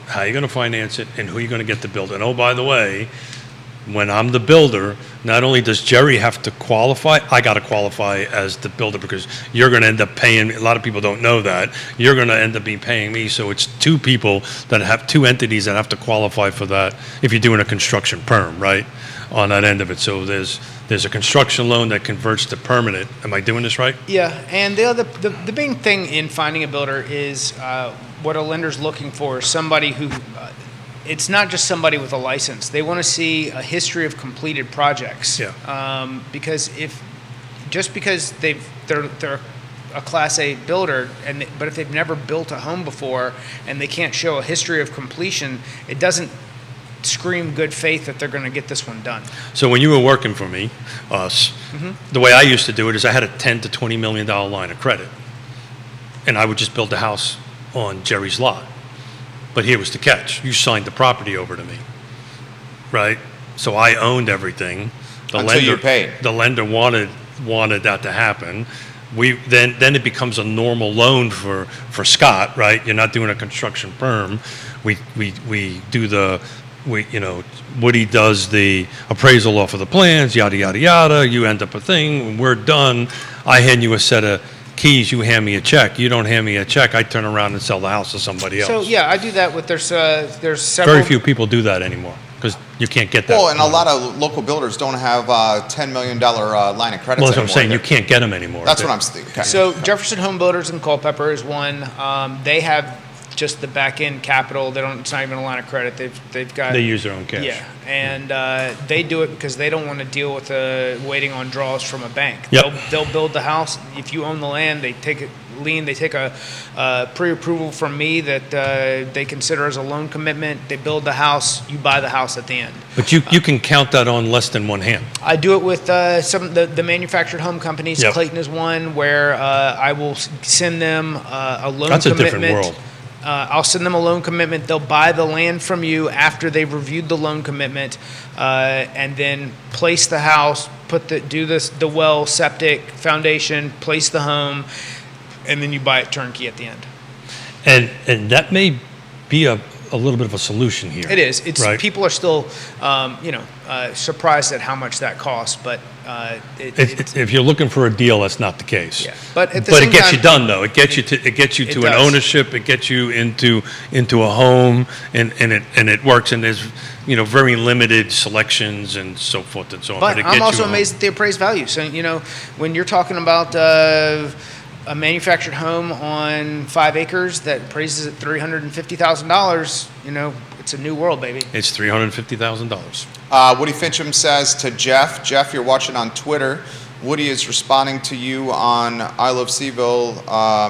How are you going to finance it, and who are you going to get to build it? And oh, by the way, when I'm the builder, not only does Jerry have to qualify, I got to qualify as the builder, because you're going to end up paying, a lot of people don't know that, you're going to end up paying me. So it's 2 people that have 2 entities that have to qualify for that if you're doing a construction perm, right, on that end of it. So there's a construction loan that converts to permanent. Am I doing this right? Yeah, and the main thing in finding a builder is what a lender's looking for is somebody who, it's not just somebody with a license. They want to see a history of completed projects. Yeah. Because because they're a Class A builder, but if they've never built a home before and they can't show a history of completion, it doesn't scream good faith that they're going to get this one done. So when you were working for me, the way I used to do it is I had a $10 to $20 million line of credit, and I would just build a house on Jerry's lot. But here was the catch. You signed the property over to me, right? So I owned everything. Until you paid. The lender wanted that to happen. Then it becomes a normal loan for Scott, right? You're not doing a construction perm. We do Woody does the appraisal off of the plans, yada, yada, yada. You end up a thing. When we're done, I hand you a set of keys, you hand me a check. You don't hand me a check, I turn around and sell the house to somebody else. So yeah, I do that with there's several. Very few people do that anymore because you can't get that. Well, and a lot of local builders don't have a $10 million line of credit. Well, that's what I'm saying. You can't get them anymore. That's what I'm thinking. So Jefferson Home Builders in Culpeper is one. They have just the back end capital. They don't. It's not even a line of credit. They've got. They use their own cash. Yeah, and they do it because they don't want to deal with waiting on draws from a bank. Yep. They'll build the house. If you own the land, they take a lien. They take a pre-approval from me that they consider as a loan commitment. They build the house. You buy the house at the end. But you can count that on less than one hand. I do it with some of the manufactured home companies. Yep. Clayton is one where I will send them a loan That's commitment. a different world. I'll send them a loan commitment. They'll buy the land from you after they've reviewed the loan commitment, and then place the house, do the well, septic, foundation, place the home, and then you buy it turnkey at the end. And that may be a little bit of a solution here. It is. It's right? People are still, surprised at how much that costs, but if you're looking for a deal, that's not the case. Yeah. But it gets you done though. It gets you to an ownership. It gets you into a home, and it works. And there's very limited selections and so forth and so on. But it I'm gets also you amazed at the appraised value. So when you're talking about a manufactured home on 5 acres that appraises at $350,000, it's a new world, baby. It's $350,000. Woody Fincham says to Jeff, you're watching on Twitter. Woody is responding to you on I Love CVille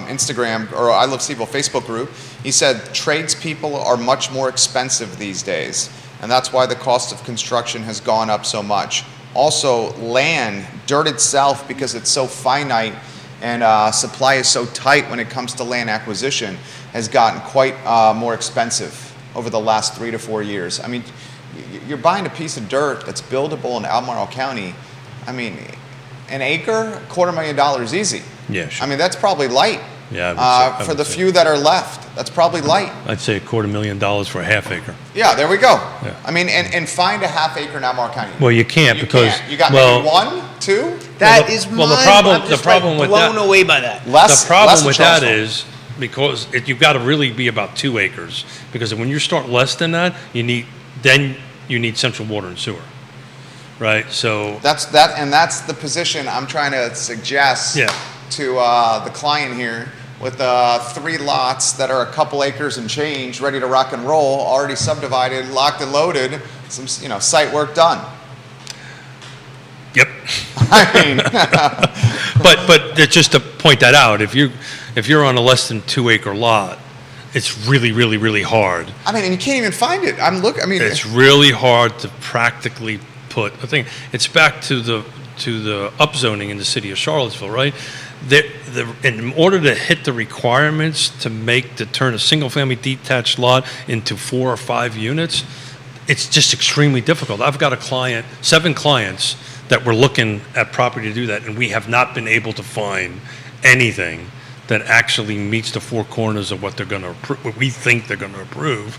Instagram, or I Love CVille Facebook group. He said tradespeople are much more expensive these days, and that's why the cost of construction has gone up so much. Also, land, dirt itself, because it's so finite and supply is so tight when it comes to land acquisition, has gotten quite more expensive over the last 3 to 4 years. I mean, you're buying a piece of dirt that's buildable in Albemarle County. I mean, an acre, $250,000 easy. Yeah, sure. I mean, that's probably light. Yeah, I for would the say. few that are left, that's probably light. I'd say $250,000 for a half acre. Yeah, there we go. Yeah. I mean, and find a half acre in Albemarle County. Well, you can't because you got maybe 1, 2. That is well, the mine. problem- I'm the just problem with blown that- away by that. Less. The problem less with in that Charleston. is because you've got to really be about 2 acres, because when you start less than that, you need central water and sewer, right? So That's the position I'm trying to suggest Yeah. to the client here, with 3 lots that are a couple acres and change, ready to rock and roll, already subdivided, locked and loaded, some site work done. yep. I mean, But just to point that out, if you're on a less than 2 acre lot, it's really, really, really hard. and you can't even find it. It's really hard to practically put. I think it's back to the upzoning in the city of Charlottesville, right? In order to hit the requirements to turn a single-family detached lot into 4 or 5 units, it's just extremely difficult. I've got 7 clients that were looking at property to do that, and we have not been able to find anything that actually meets the 4 corners of what they're going to approve, what we think they're going to approve,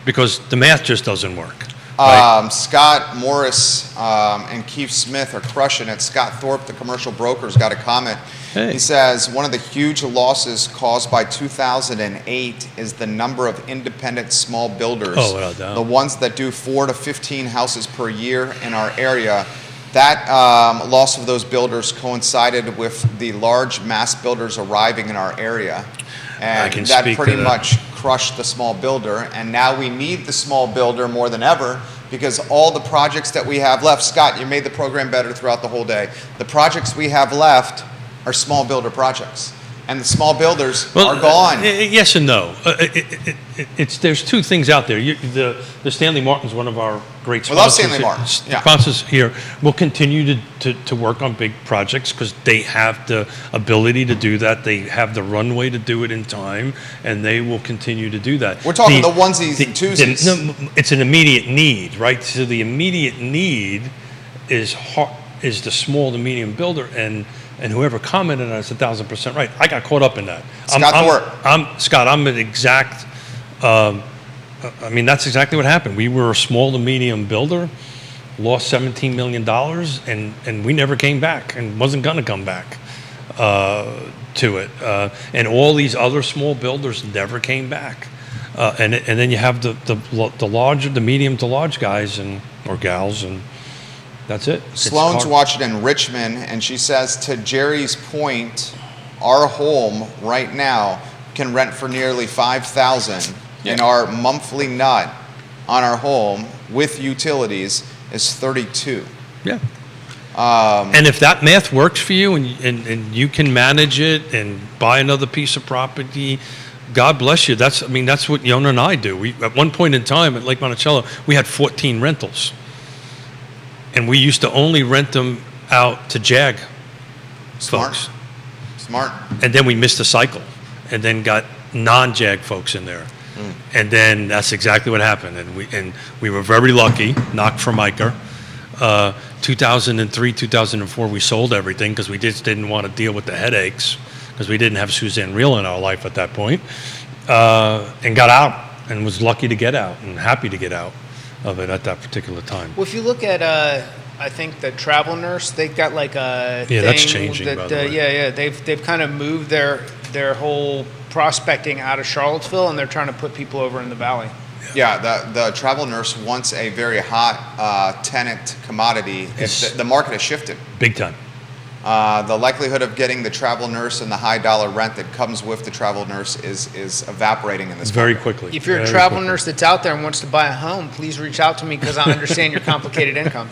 because the math just doesn't work. Right? Scott Morris and Keith Smith are crushing it. Scott Thorpe, the commercial broker, has got a comment. Hey. He says, one of the huge losses caused by 2008 is the number of independent small builders. Oh, without doubt. The ones that do 4 to 15 houses per year in our area. That loss of those builders coincided with the large mass builders arriving in our area. And I can that speak pretty to that. much crushed the small builder. And now we need the small builder more than ever, because all the projects that we have left, Scott, you made the program better throughout the whole day. The projects we have left are small builder projects. And the small builders are gone. Yes and no. There's 2 things out there. The Stanley Martin's one of our great sponsors. We love Stanley Martin. Yeah. Sponsors here will continue to work on big projects because they have the ability to do that. They have the runway to do it in time, and they will continue to do that. We're talking the onesies and twosies. It's an immediate need, right? So the immediate need is the small to medium builder, and whoever commented on it's 1,000% right. I got caught up in that. Scott, I'm an exact. That's exactly what happened. We were a small to medium builder, lost $17 million, and we never came back, and wasn't going to come back to it. And all these other small builders never came back. And then you have the larger, the medium to large guys or gals, and that's it. Sloane's watching in Richmond, and she says, to Jerry's point, our home right now can rent for nearly $5,000, and our monthly nut on our home with utilities is $32,000. Yeah. And if that math works for you, and you can manage it and buy another piece of property, God bless you. That's what Yonna and I do. We, at one point in time at Lake Monticello, we had 14 rentals. And we used to only rent them out to JAG folks. Smart. And then we missed a cycle and then got non-JAG folks in there. And then that's exactly what happened. And we were very lucky, knock for Micah. 2003, 2004, we sold everything because we just didn't want to deal with the headaches, because we didn't have Suzanne Real in our life at that point, and got out, and was lucky to get out and happy to get out of it at that particular time. Well, if you look at, I think the Travel Nurse, they've got like a Yeah, thing that's changing, that, by the way. yeah, they've kind of moved their whole prospecting out of Charlottesville, and they're trying to put people over in the valley. Yeah, the Travel Nurse wants a very hot tenant commodity. If the market has shifted. Big time. the likelihood of getting the travel nurse and the high dollar rent that comes with the travel nurse is evaporating in this Very market. quickly. If you're a Very travel quickly. nurse that's out there and wants to buy a home, please reach out to me because I understand your complicated income.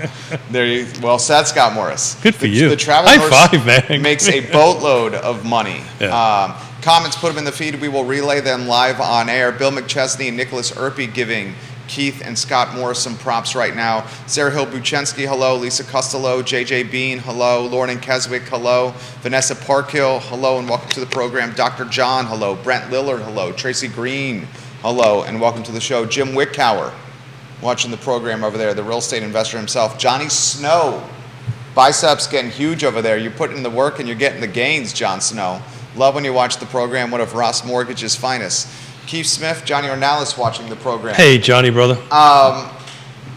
Well said, Scott Morris. Good for you. The travel High nurse five, man. makes a boatload of money. Yeah. Comments, put them in the feed. We will relay them live on air. Bill McChesney and Nicholas Erpy giving Keith and Scott Morris some props right now. Sarah Hill Buchensky, hello. Lisa Costello, JJ Bean, hello. Lauren Keswick, hello. Vanessa Parkhill, hello, and welcome to the program. Dr. John, hello. Brent Lillard, hello. Tracy Green, hello, and welcome to the show. Jim Wickower, watching the program over there, the real estate investor himself. Johnny Snow, biceps getting huge over there. You're putting in the work and you're getting the gains, John Snow. Love when you watch the program, one of Ross Mortgage's finest. Keith Smith, Johnny Ornalis watching the program. Hey, Johnny, brother.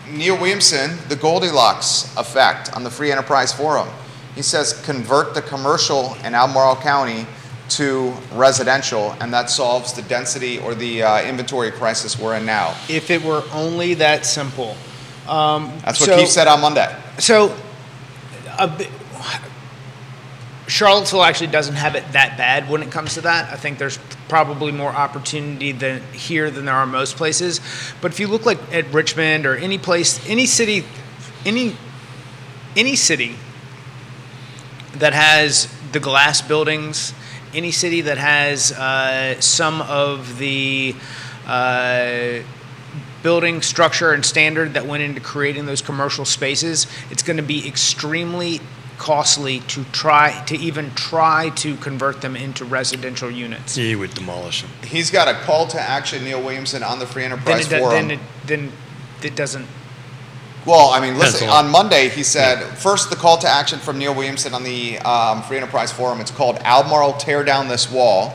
Neil Williamson, the Goldilocks effect on the Free Enterprise Forum. He says convert the commercial in Albemarle County to residential, and that solves the density or the inventory crisis we're in now. If it were only that simple. That's what Keith said on Monday. So, Charlottesville actually doesn't have it that bad when it comes to that. I think there's probably more opportunity than there are most places. But if you look like at Richmond or any place, any city that has the glass buildings, any city that has some of the building structure and standard that went into creating those commercial spaces, it's going to be extremely costly to even try to convert them into residential units. He would demolish them. He's got a call to action, Neil Williamson, on the Free Enterprise Forum. Then it doesn't. Well, I mean, listen, That's a lot. on Monday he said, first the call to action from Neil Williamson on the Free Enterprise Forum. It's called Albemarle Tear Down This Wall.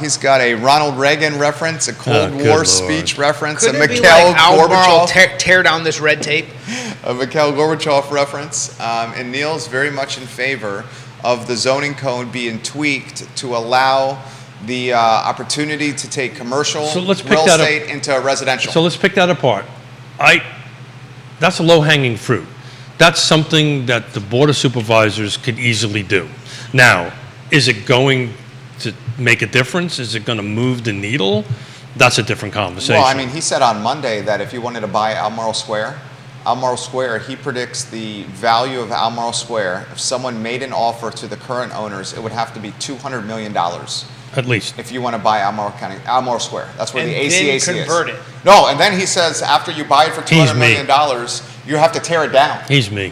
He's got a Ronald Reagan reference, a Cold War Lord. speech reference, Could a it be Mikhail like Albemarle Gorbachev. tear down this red tape? A Mikhail Gorbachev reference, and Neil's very much in favor of the zoning code being tweaked to allow the opportunity to take commercial So let's pick real that up. estate into residential. So let's pick that apart. That's a low-hanging fruit. That's something that the Board of Supervisors could easily do. Now, is it going to make a difference? Is it going to move the needle? That's a different conversation. Well, I mean, he said on Monday that if you wanted to buy Albemarle Square, he predicts the value of Albemarle Square, if someone made an offer to the current owners, it would have to be $200 million. At least. If you want to buy Albemarle Square. That's where And the then ACAC convert is. it. No, and then he says after you buy it for He's $200 me. million, you have to tear it down. He's me.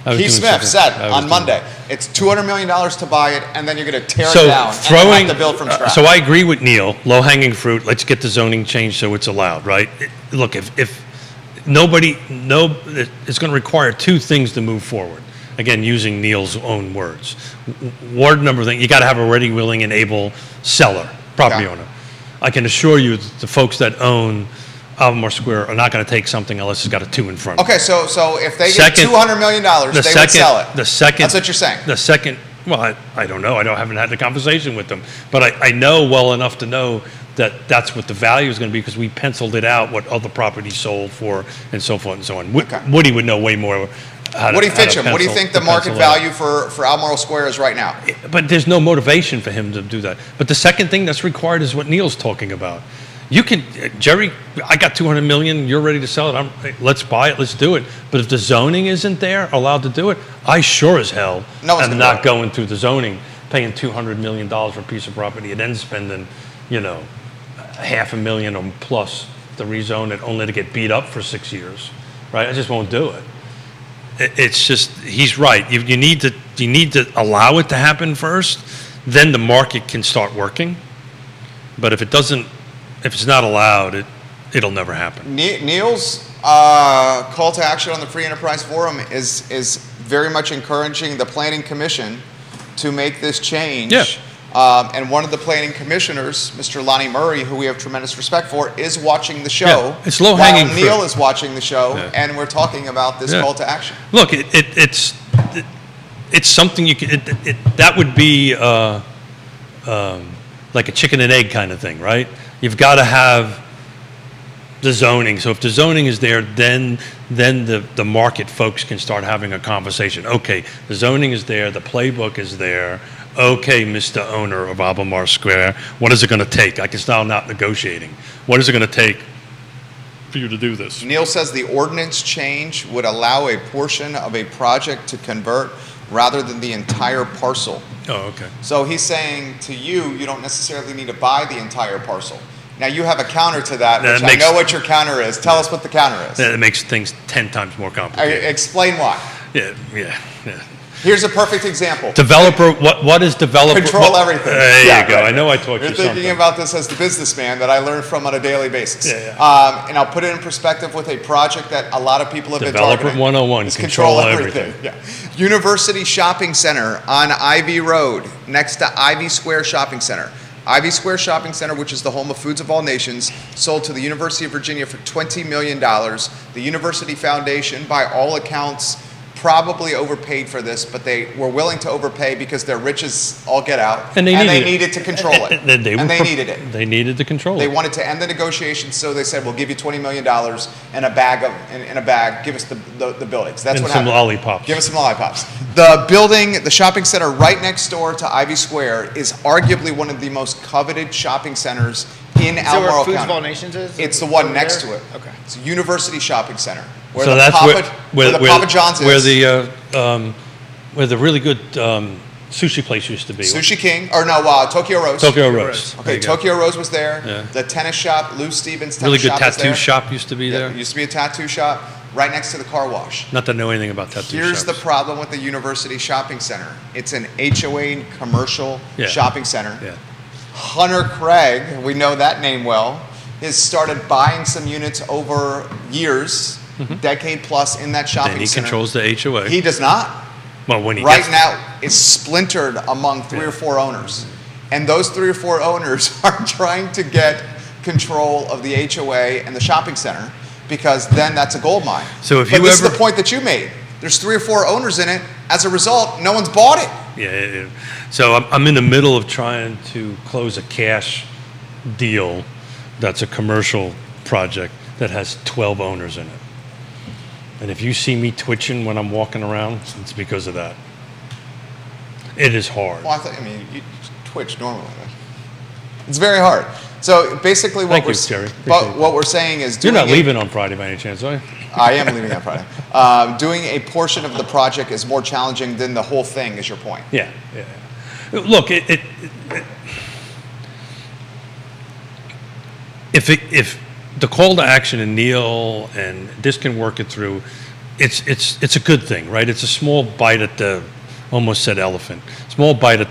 I was Keith doing Smith something- said I was on doing- Monday, it's $200 million to buy it, and then you're going to tear So it down and have to build from scratch. so I agree with Neil, low-hanging fruit, let's get the zoning changed so it's allowed, right? Look, if it's going to require two things to move forward. Again, using Neil's own words. Word number thing, you got to have a ready, willing, and able seller, property Yeah. owner. I can assure you that the folks that own Albemarle Square are not going to take something unless it's got a 2 in front of it. Okay, so if they get Second- $200 million, they would sell it. The second. That's what you're saying. The second, well, I don't know. I haven't had the conversation with them. But I know well enough to know that that's what the value is going to be because we penciled it out, what other properties sold for, and so forth and so on. Okay. Woody would know way more how to Woody how to Fitcham, what do you pencil- think the to market pencil it out. value for Albemarle Square is right now? But there's no motivation for him to do that. But the second thing that's required is what Neil's talking about. You can, Jerry, I got 200 million, you're ready to sell it, let's buy it, let's do it. But if the zoning isn't there, allowed to do it, I sure as hell No one's am gonna do not it. going through the zoning, paying $200 million for a piece of property and then spending, $500,000 or plus to rezone it only to get beat up for 6 years, right? I just won't do it. It's just, he's right. You need to allow it to happen first, then the market can start working. But if it's not allowed, it'll never happen. Neil's call to action on the Free Enterprise Forum is very much encouraging the Planning Commission to make this change. Yeah. And one of the planning commissioners, Mr. Lonnie Murray, who we have tremendous respect for, is watching the show. Yeah, it's low-hanging while Neil fruit. is watching the show, Yeah. and we're talking about this Yeah. call to action. Look, it's something you can. That would be like a chicken and egg kind of thing, right? You've got to have the zoning. So if the zoning is there, then then the market folks can start having a conversation. Okay, the zoning is there, the playbook is there. Okay, Mr. Owner of Albemarle Square, what is it going to take? I can start not negotiating. What is it going to take for you to do this? Neil says the ordinance change would allow a portion of a project to convert rather than the entire parcel. Oh, okay. So he's saying to you, you don't necessarily need to buy the entire parcel. Now you have a counter to that, which I know what your counter is. Tell us what the counter is. That makes things 10 times more complicated. Explain why. Yeah. Here's a perfect example. Developer, what is developer? Control everything. There you go. I know I taught you You're something. thinking about this as the businessman that I learn from on a daily basis. Yeah. And I'll put it in perspective with a project that a lot of people have Developer been targeting. 101, It's control everything. Yeah. University Shopping Center on Ivy Road, next to Ivy Square Shopping Center. Ivy Square Shopping Center, which is the home of Foods of All Nations, sold to the University of Virginia for $20 million. The University Foundation, by all accounts, probably overpaid for this, but they were willing to overpay because their riches all get out, And they needed to control it. They needed it. They needed to control They it. wanted to end the negotiations, so they said, "We'll give you $20 million and a bag. Give us the buildings." That's And what some happened. lollipops. Give us some lollipops. The building, the shopping center right next door to Ivy Square, is arguably one of the most coveted shopping centers in Is that Albemarle where Foods of All County. Nations is? It's the one Over next there? to it. Okay. It's a University Shopping Center. Where So the that's where the Papa John's is. Where the really good sushi place used to be. Sushi King, or no, Tokyo Rose. Tokyo Rose. There Okay, you go. Tokyo Rose was there. Yeah. The tennis shop, Lou Stevens tennis Really good shop is tattoo there. shop used to be Yeah, there. it used to be a tattoo shop right next to the car wash. Not to know anything about tattoo Here's shops. the problem with the University Shopping Center. It's an HOA commercial Yeah. shopping center. Yeah. Hunter Craig, we know that name well, has started buying some units over years, decade plus in that shopping And he center. controls the HOA. He does not. Well, when he Right gets, now, it's splintered among three or four owners. And those 3 or 4 owners are trying to get control of the HOA and the shopping center, because then that's a gold mine. So if but you this is ever- the point that you made. There's 3 or 4 owners in it. As a result, no one's bought it. Yeah. So I'm in the middle of trying to close a cash deal that's a commercial project that has 12 owners in it. And if you see me twitching when I'm walking around, it's because of that. It is hard. Well, you twitch normally. It's very hard. So basically, Thank you, Jerry. Appreciate but what we're saying is, You're doing not leaving on Friday by any chance, are you? I am leaving on Friday. Doing a portion of the project is more challenging than the whole thing. Is your point? Yeah. Look, if the call to action and Neil and this can work it through, it's a good thing, right? It's a small bite at the, almost said elephant, small bite at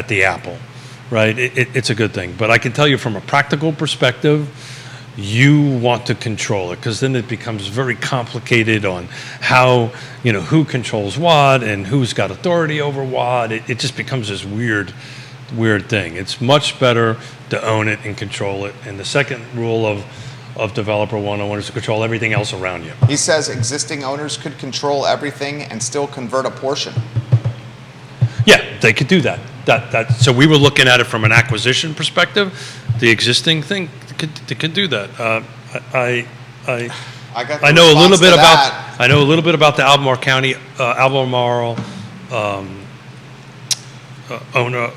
the apple, right? It's a good thing. But I can tell you from a practical perspective, you want to control it, because then it becomes very complicated on how, who controls what and who's got authority over what. It just becomes this weird thing. It's much better to own it and control it. And the second rule of Developer 101 is to control everything else around you. He says existing owners could control everything and still convert a portion. Yeah, they could do that. So we were looking at it from an acquisition perspective. The existing thing could do that. I know a little bit about. I know a little bit about the Albemarle County, Albemarle owner.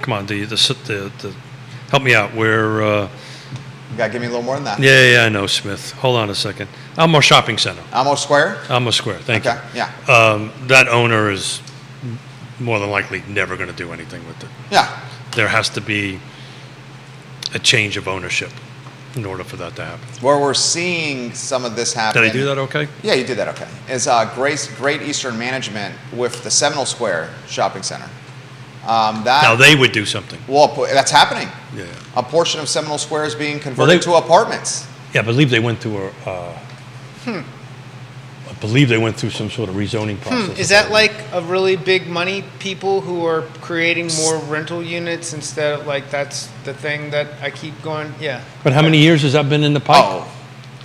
Come on, the help me out. Where? You gotta give me a little more than that. Yeah, I know, Smith. Hold on a second. Albemarle Shopping Center. Almost Square? Albemarle Square. Thank Okay, you. yeah. That owner is more than likely never going to do anything with it. Yeah. There has to be a change of ownership in order for that to happen. Where we're seing some of this happen. Did I do that okay? Yeah, you did that okay. Is Great Eastern Management with the Seminole Square Shopping Center. Now they would do something. Well, that's happening. Yeah. A portion of Seminole Square is being converted to apartments. Yeah, I believe they went through I believe they went through some sort of rezoning process. Is that like a really big money people who are creating more rental units instead of that's the thing that I keep going? Yeah. But how many years has that been in the pipe? Oh,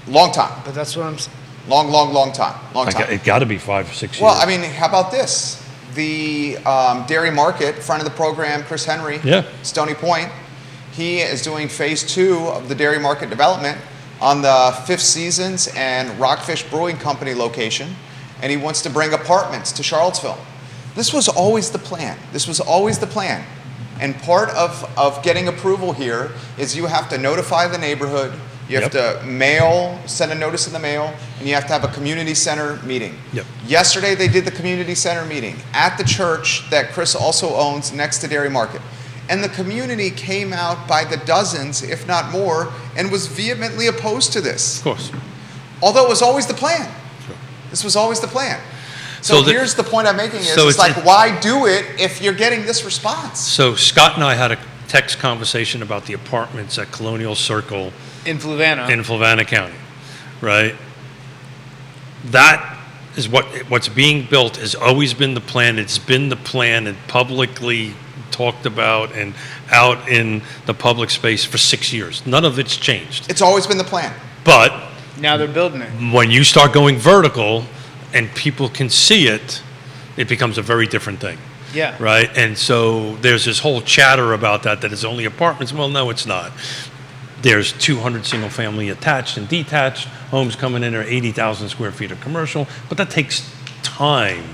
long time. But that's what I'm saying. Long time. It got to be 5 or 6 years. Well, I mean, how about this? The Dairy Market, friend of the program, Chris Henry, Yeah. Stony Point, he is doing phase 2 of the Dairy Market development. on the Fifth Seasons and Rockfish Brewing Company location, and he wants to bring apartments to Charlottesville. This was always the plan. This was always the plan. And part of getting approval here is you have to notify the neighborhood, you have to send a notice in the mail, and you have to have a community center meeting. Yep. Yesterday they did the community center meeting at the church that Chris also owns next to Dairy Market. And the community came out by the dozens, if not more, and was vehemently opposed to this. Of course. Although it was always the plan. Sure. This was always the plan. So here's the point I'm making is, So it's like, why do it if you're getting this response? So Scott and I had a text conversation about the apartments at Colonial Circle In Fluvanna. in Fluvanna County, right? That is what's being built has always been the plan. It's been the plan and publicly talked about and out in the public space for 6 years. None of it's changed. It's always been the plan. But Now they're building it. when you start going vertical and people can see it, it becomes a very different thing. Yeah. Right? And so there's this whole chatter about that it's only apartments. Well, no, it's not. There's 200 single-family attached and detached homes coming in, or 80,000 square feet of commercial, but that takes time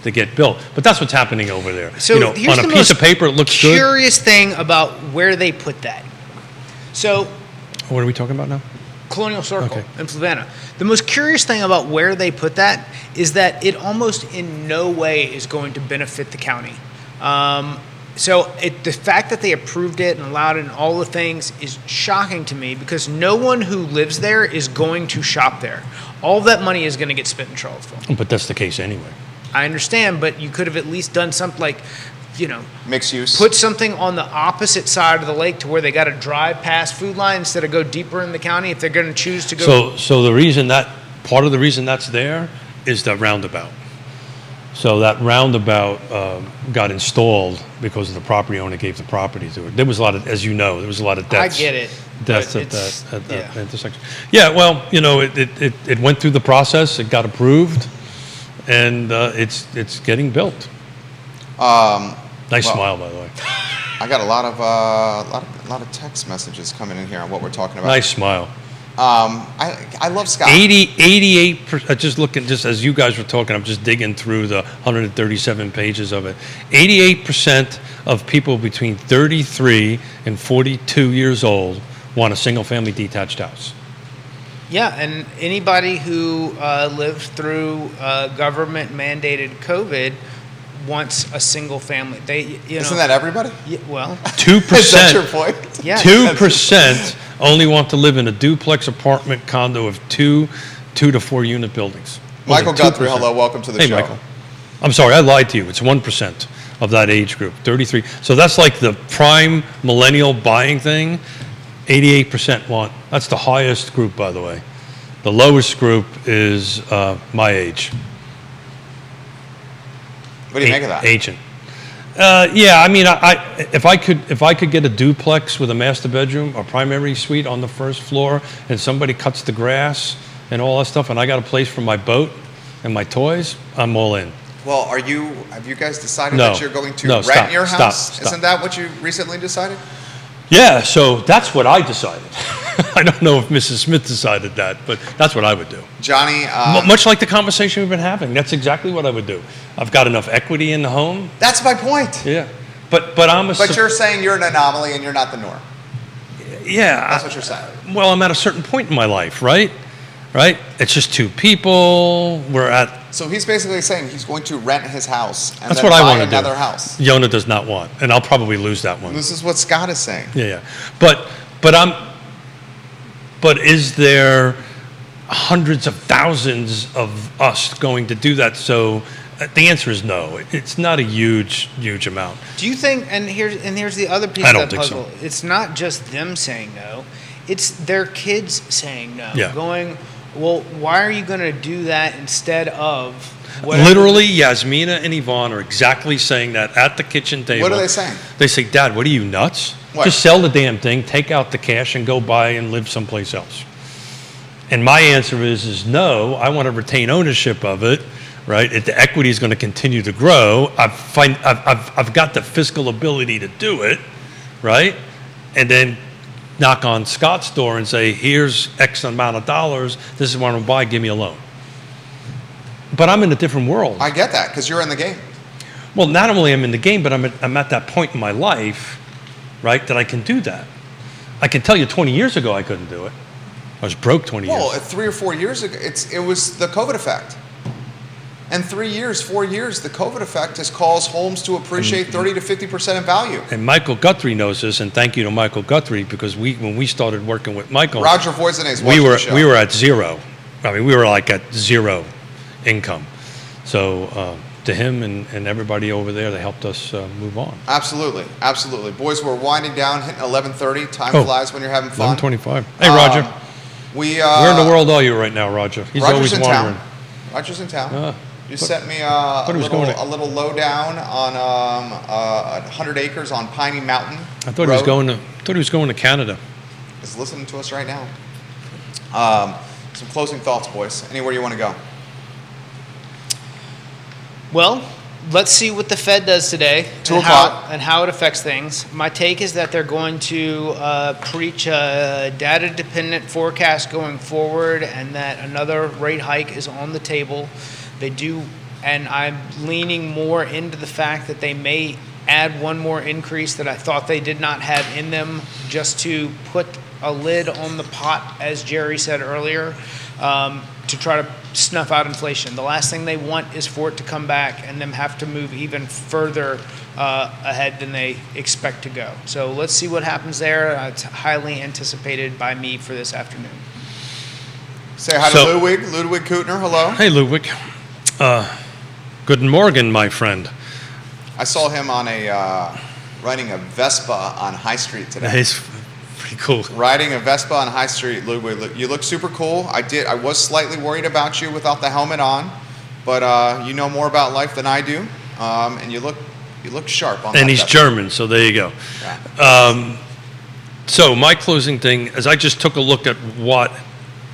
to get built. But that's what's happening over there. So here's on a the piece most of paper, it looks good. Curious thing about where they put that. So What are we talking about now? Colonial Circle Okay. in Fluvanna. The most curious thing about where they put that is that it almost in no way is going to benefit the county. The fact that they approved it and allowed it and all the things is shocking to me, because no one who lives there is going to shop there. All of that money is going to get spent in Charlottesville. But that's the case anyway. I understand, but you could have at least done something like, Mixed use. put something on the opposite side of the lake to where they got to drive past Food Line instead of go deeper in the county if they're going to choose to go. So the reason part of the reason that's there is the roundabout. So that roundabout got installed because the property owner gave the property to it. There was a lot of, as you know, there was a lot of deaths. I get it. Deaths but at it's- that intersection. Yeah, well, it went through the process. It got approved, and it's getting built. Nice smile, by the way. I got a lot of text messages coming in here on what we're talking about. Nice smile. I love Scott. 88%, just as you guys were talking, I'm just digging through the 137 pages of it. 88% of people between 33 and 42 years old want a single-family detached house. Yeah, and anybody who lived through government-mandated COVID wants a single family. Isn't that everybody? Yeah, well, 2%. Is that your point? yeah. 2% only want to live in a duplex apartment condo of 2 to 4 unit buildings. Michael Only Guthrie, 2%. hello, welcome to the Hey, show. Michael. I'm sorry, I lied to you. It's 1% of that age group, 33. So that's like the prime millennial buying thing. 88% want. That's the highest group, by the way. The lowest group is my age. What do you make of that? Ancient. Yeah, I mean, if I could get a duplex with a master bedroom, a primary suite on the first floor, and somebody cuts the grass and all that stuff, and I got a place for my boat and my toys, I'm all in. Well, have you guys decided No. that you're going to No, rent stop, your stop, house? stop. Isn't that what you recently decided? Yeah, so that's what I decided. I don't know if Mrs. Smith decided that, but that's what I would do. Johnny, Much like the conversation we've been having, that's exactly what I would do. I've got enough equity in the home. that's my point. Yeah, but I'm a. But you're saying you're an anomaly and you're not the norm. Yeah, That's what you're saying. well, I'm at a certain point in my life, right? Right? It's just two people. We're at. So he's basically saying he's going to rent his house and That's then what I buy want to do. another house. Yonna does not want, and I'll probably lose that one. This is what Scott is saying. Yeah. But is there hundreds of thousands of us going to do that? So the answer is no. It's not a huge amount. Do you think? And here's the other piece I of don't that think so. puzzle. It's not just them saying no; it's their kids saying no. Yeah. Going, well, why are you going to do that instead of whatever? Literally, Yasmina and Yvonne are exactly saying that at the kitchen table. What are they saying? They say, Dad, what are you, nuts? What? Just sell the damn thing, take out the cash, and go buy and live someplace else. And my answer is no, I want to retain ownership of it, right? If the equity is going to continue to grow, I've got the fiscal ability to do it, right? And then knock on Scott's door and say, here's X amount of dollars, this is what I'm going to buy, give me a loan. But I'm in a different world. I get that, because you're in the game. Well, not only am I in the game, but I'm at that point in my life, right, that I can do that. I can tell you 20 years ago I couldn't do it. I was broke 20 years. Well, 3 or 4 years ago, it was the COVID effect. And 3 years, 4 years, the COVID effect has caused homes to appreciate 30 to 50% in value. And Michael Guthrie knows this, and thank you to Michael Guthrie, because when we started working with Michael, Roger Voisin's watching the show. we were at zero. I mean, we were like at zero income. So to him and everybody over there, they helped us move on. Absolutely, absolutely. Boys, we're winding down, hitting 11:30. Time flies when you're having fun. 11:25. Hey, Roger. Where in the world are you right now, Roger? He's Roger's always in wandering. town. Roger's in town. You sent me a little lowdown on 100 acres on Piney Mountain. I thought he was going to Canada. He's listening to us right now. Some closing thoughts, boys. Anywhere you want to go? Well, let's see what the Fed does today. 2 o'clock. And how it affects things. My take is that they're going to preach a data-dependent forecast going forward, and that another rate hike is on the table. They do, and I'm leaning more into the fact that they may add one more increase that I thought they did not have in them, just to put a lid on the pot, as Jerry said earlier, to try to snuff out inflation. The last thing they want is for it to come back and them have to move even further ahead than they expect to go. So let's see what happens there. It's highly anticipated by me for this afternoon. Say hi to Ludwig Kutner. Hello. Hey, Ludwig. Guten Morgen, my friend. I saw him on riding a Vespa on High Street today. He's pretty cool. Riding a Vespa on High Street, Ludwig. You look super cool. I was slightly worried about you without the helmet on, but you know more about life than I do, and you look sharp on that. And he's Vespa. German, so there you go. Yeah. So my closing thing is I just took a look at what,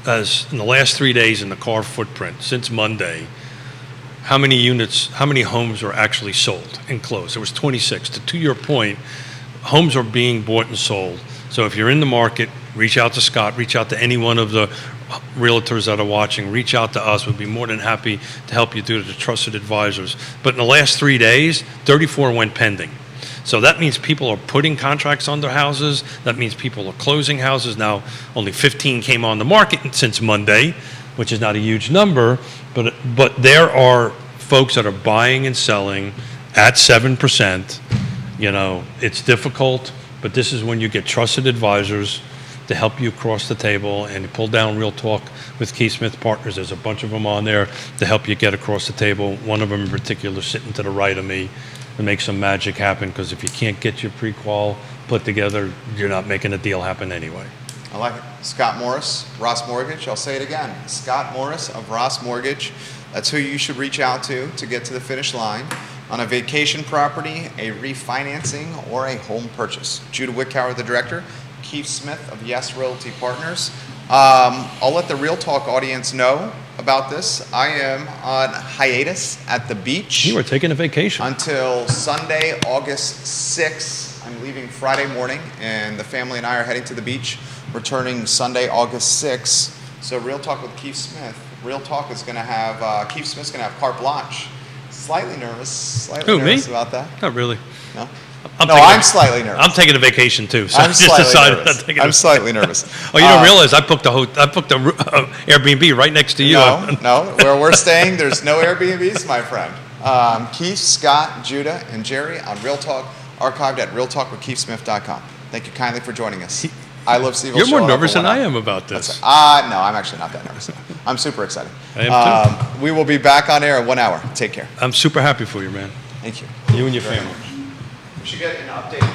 as in the last 3 days in the car footprint since Monday, how many units, how many homes are actually sold and closed. It was 26. To your point, homes are being bought and sold. So if you're in the market, reach out to Scott, reach out to any one of the realtors that are watching, reach out to us. We'd be more than happy to help you through the trusted advisors. But in the last 3 days, 34 went pending. So that means people are putting contracts on their houses. That means people are closing houses. Now, only 15 came on the market since Monday, which is not a huge number, but there are folks that are buying and selling at 7%. You know, it's difficult, but this is when you get trusted advisors to help you across the table, and you pull down Real Talk with Keith Smith Partners. There's a bunch of them on there to help you get across the table. One of them in particular sitting to the right of me to make some magic happen, because if you can't get your pre-qual put together, you're not making a deal happen anyway. I like it. Scott Morris, Ross Mortgage. I'll say it again. Scott Morris of Ross Mortgage. That's who you should reach out to get to the finish line on a vacation property, a refinancing, or a home purchase. Judah Wickower, the director. Keith Smith of Yes Realty Partners. I'll let the Real Talk audience know about this. I am on hiatus at the beach. You were taking a vacation. Until Sunday, August 6th. I'm leaving Friday morning, and the family and I are heading to the beach, returning Sunday, August 6th. So Real Talk with Keith Smith. Real Talk is going to have, Keith Smith's going to have carte blanche. Slightly nervous about that. Not really. No? I'm slightly nervous. I'm taking a vacation too. So I'm slightly nervous. Oh, you don't realize I booked a Airbnb right next to you. No. Where we're staying, there's no Airbnbs, my friend. Keith, Scott, Judah, and Jerry on Real Talk, archived at realtalkwithkeithsmith.com. Thank you kindly for joining us. I love CVille. You're more nervous than I am about this. No, I'm actually not that nervous. I'm super excited. I am too. We will be back on air in 1 hour. Take care. I'm super happy for you, man. Thank you. You and your family. We should get an update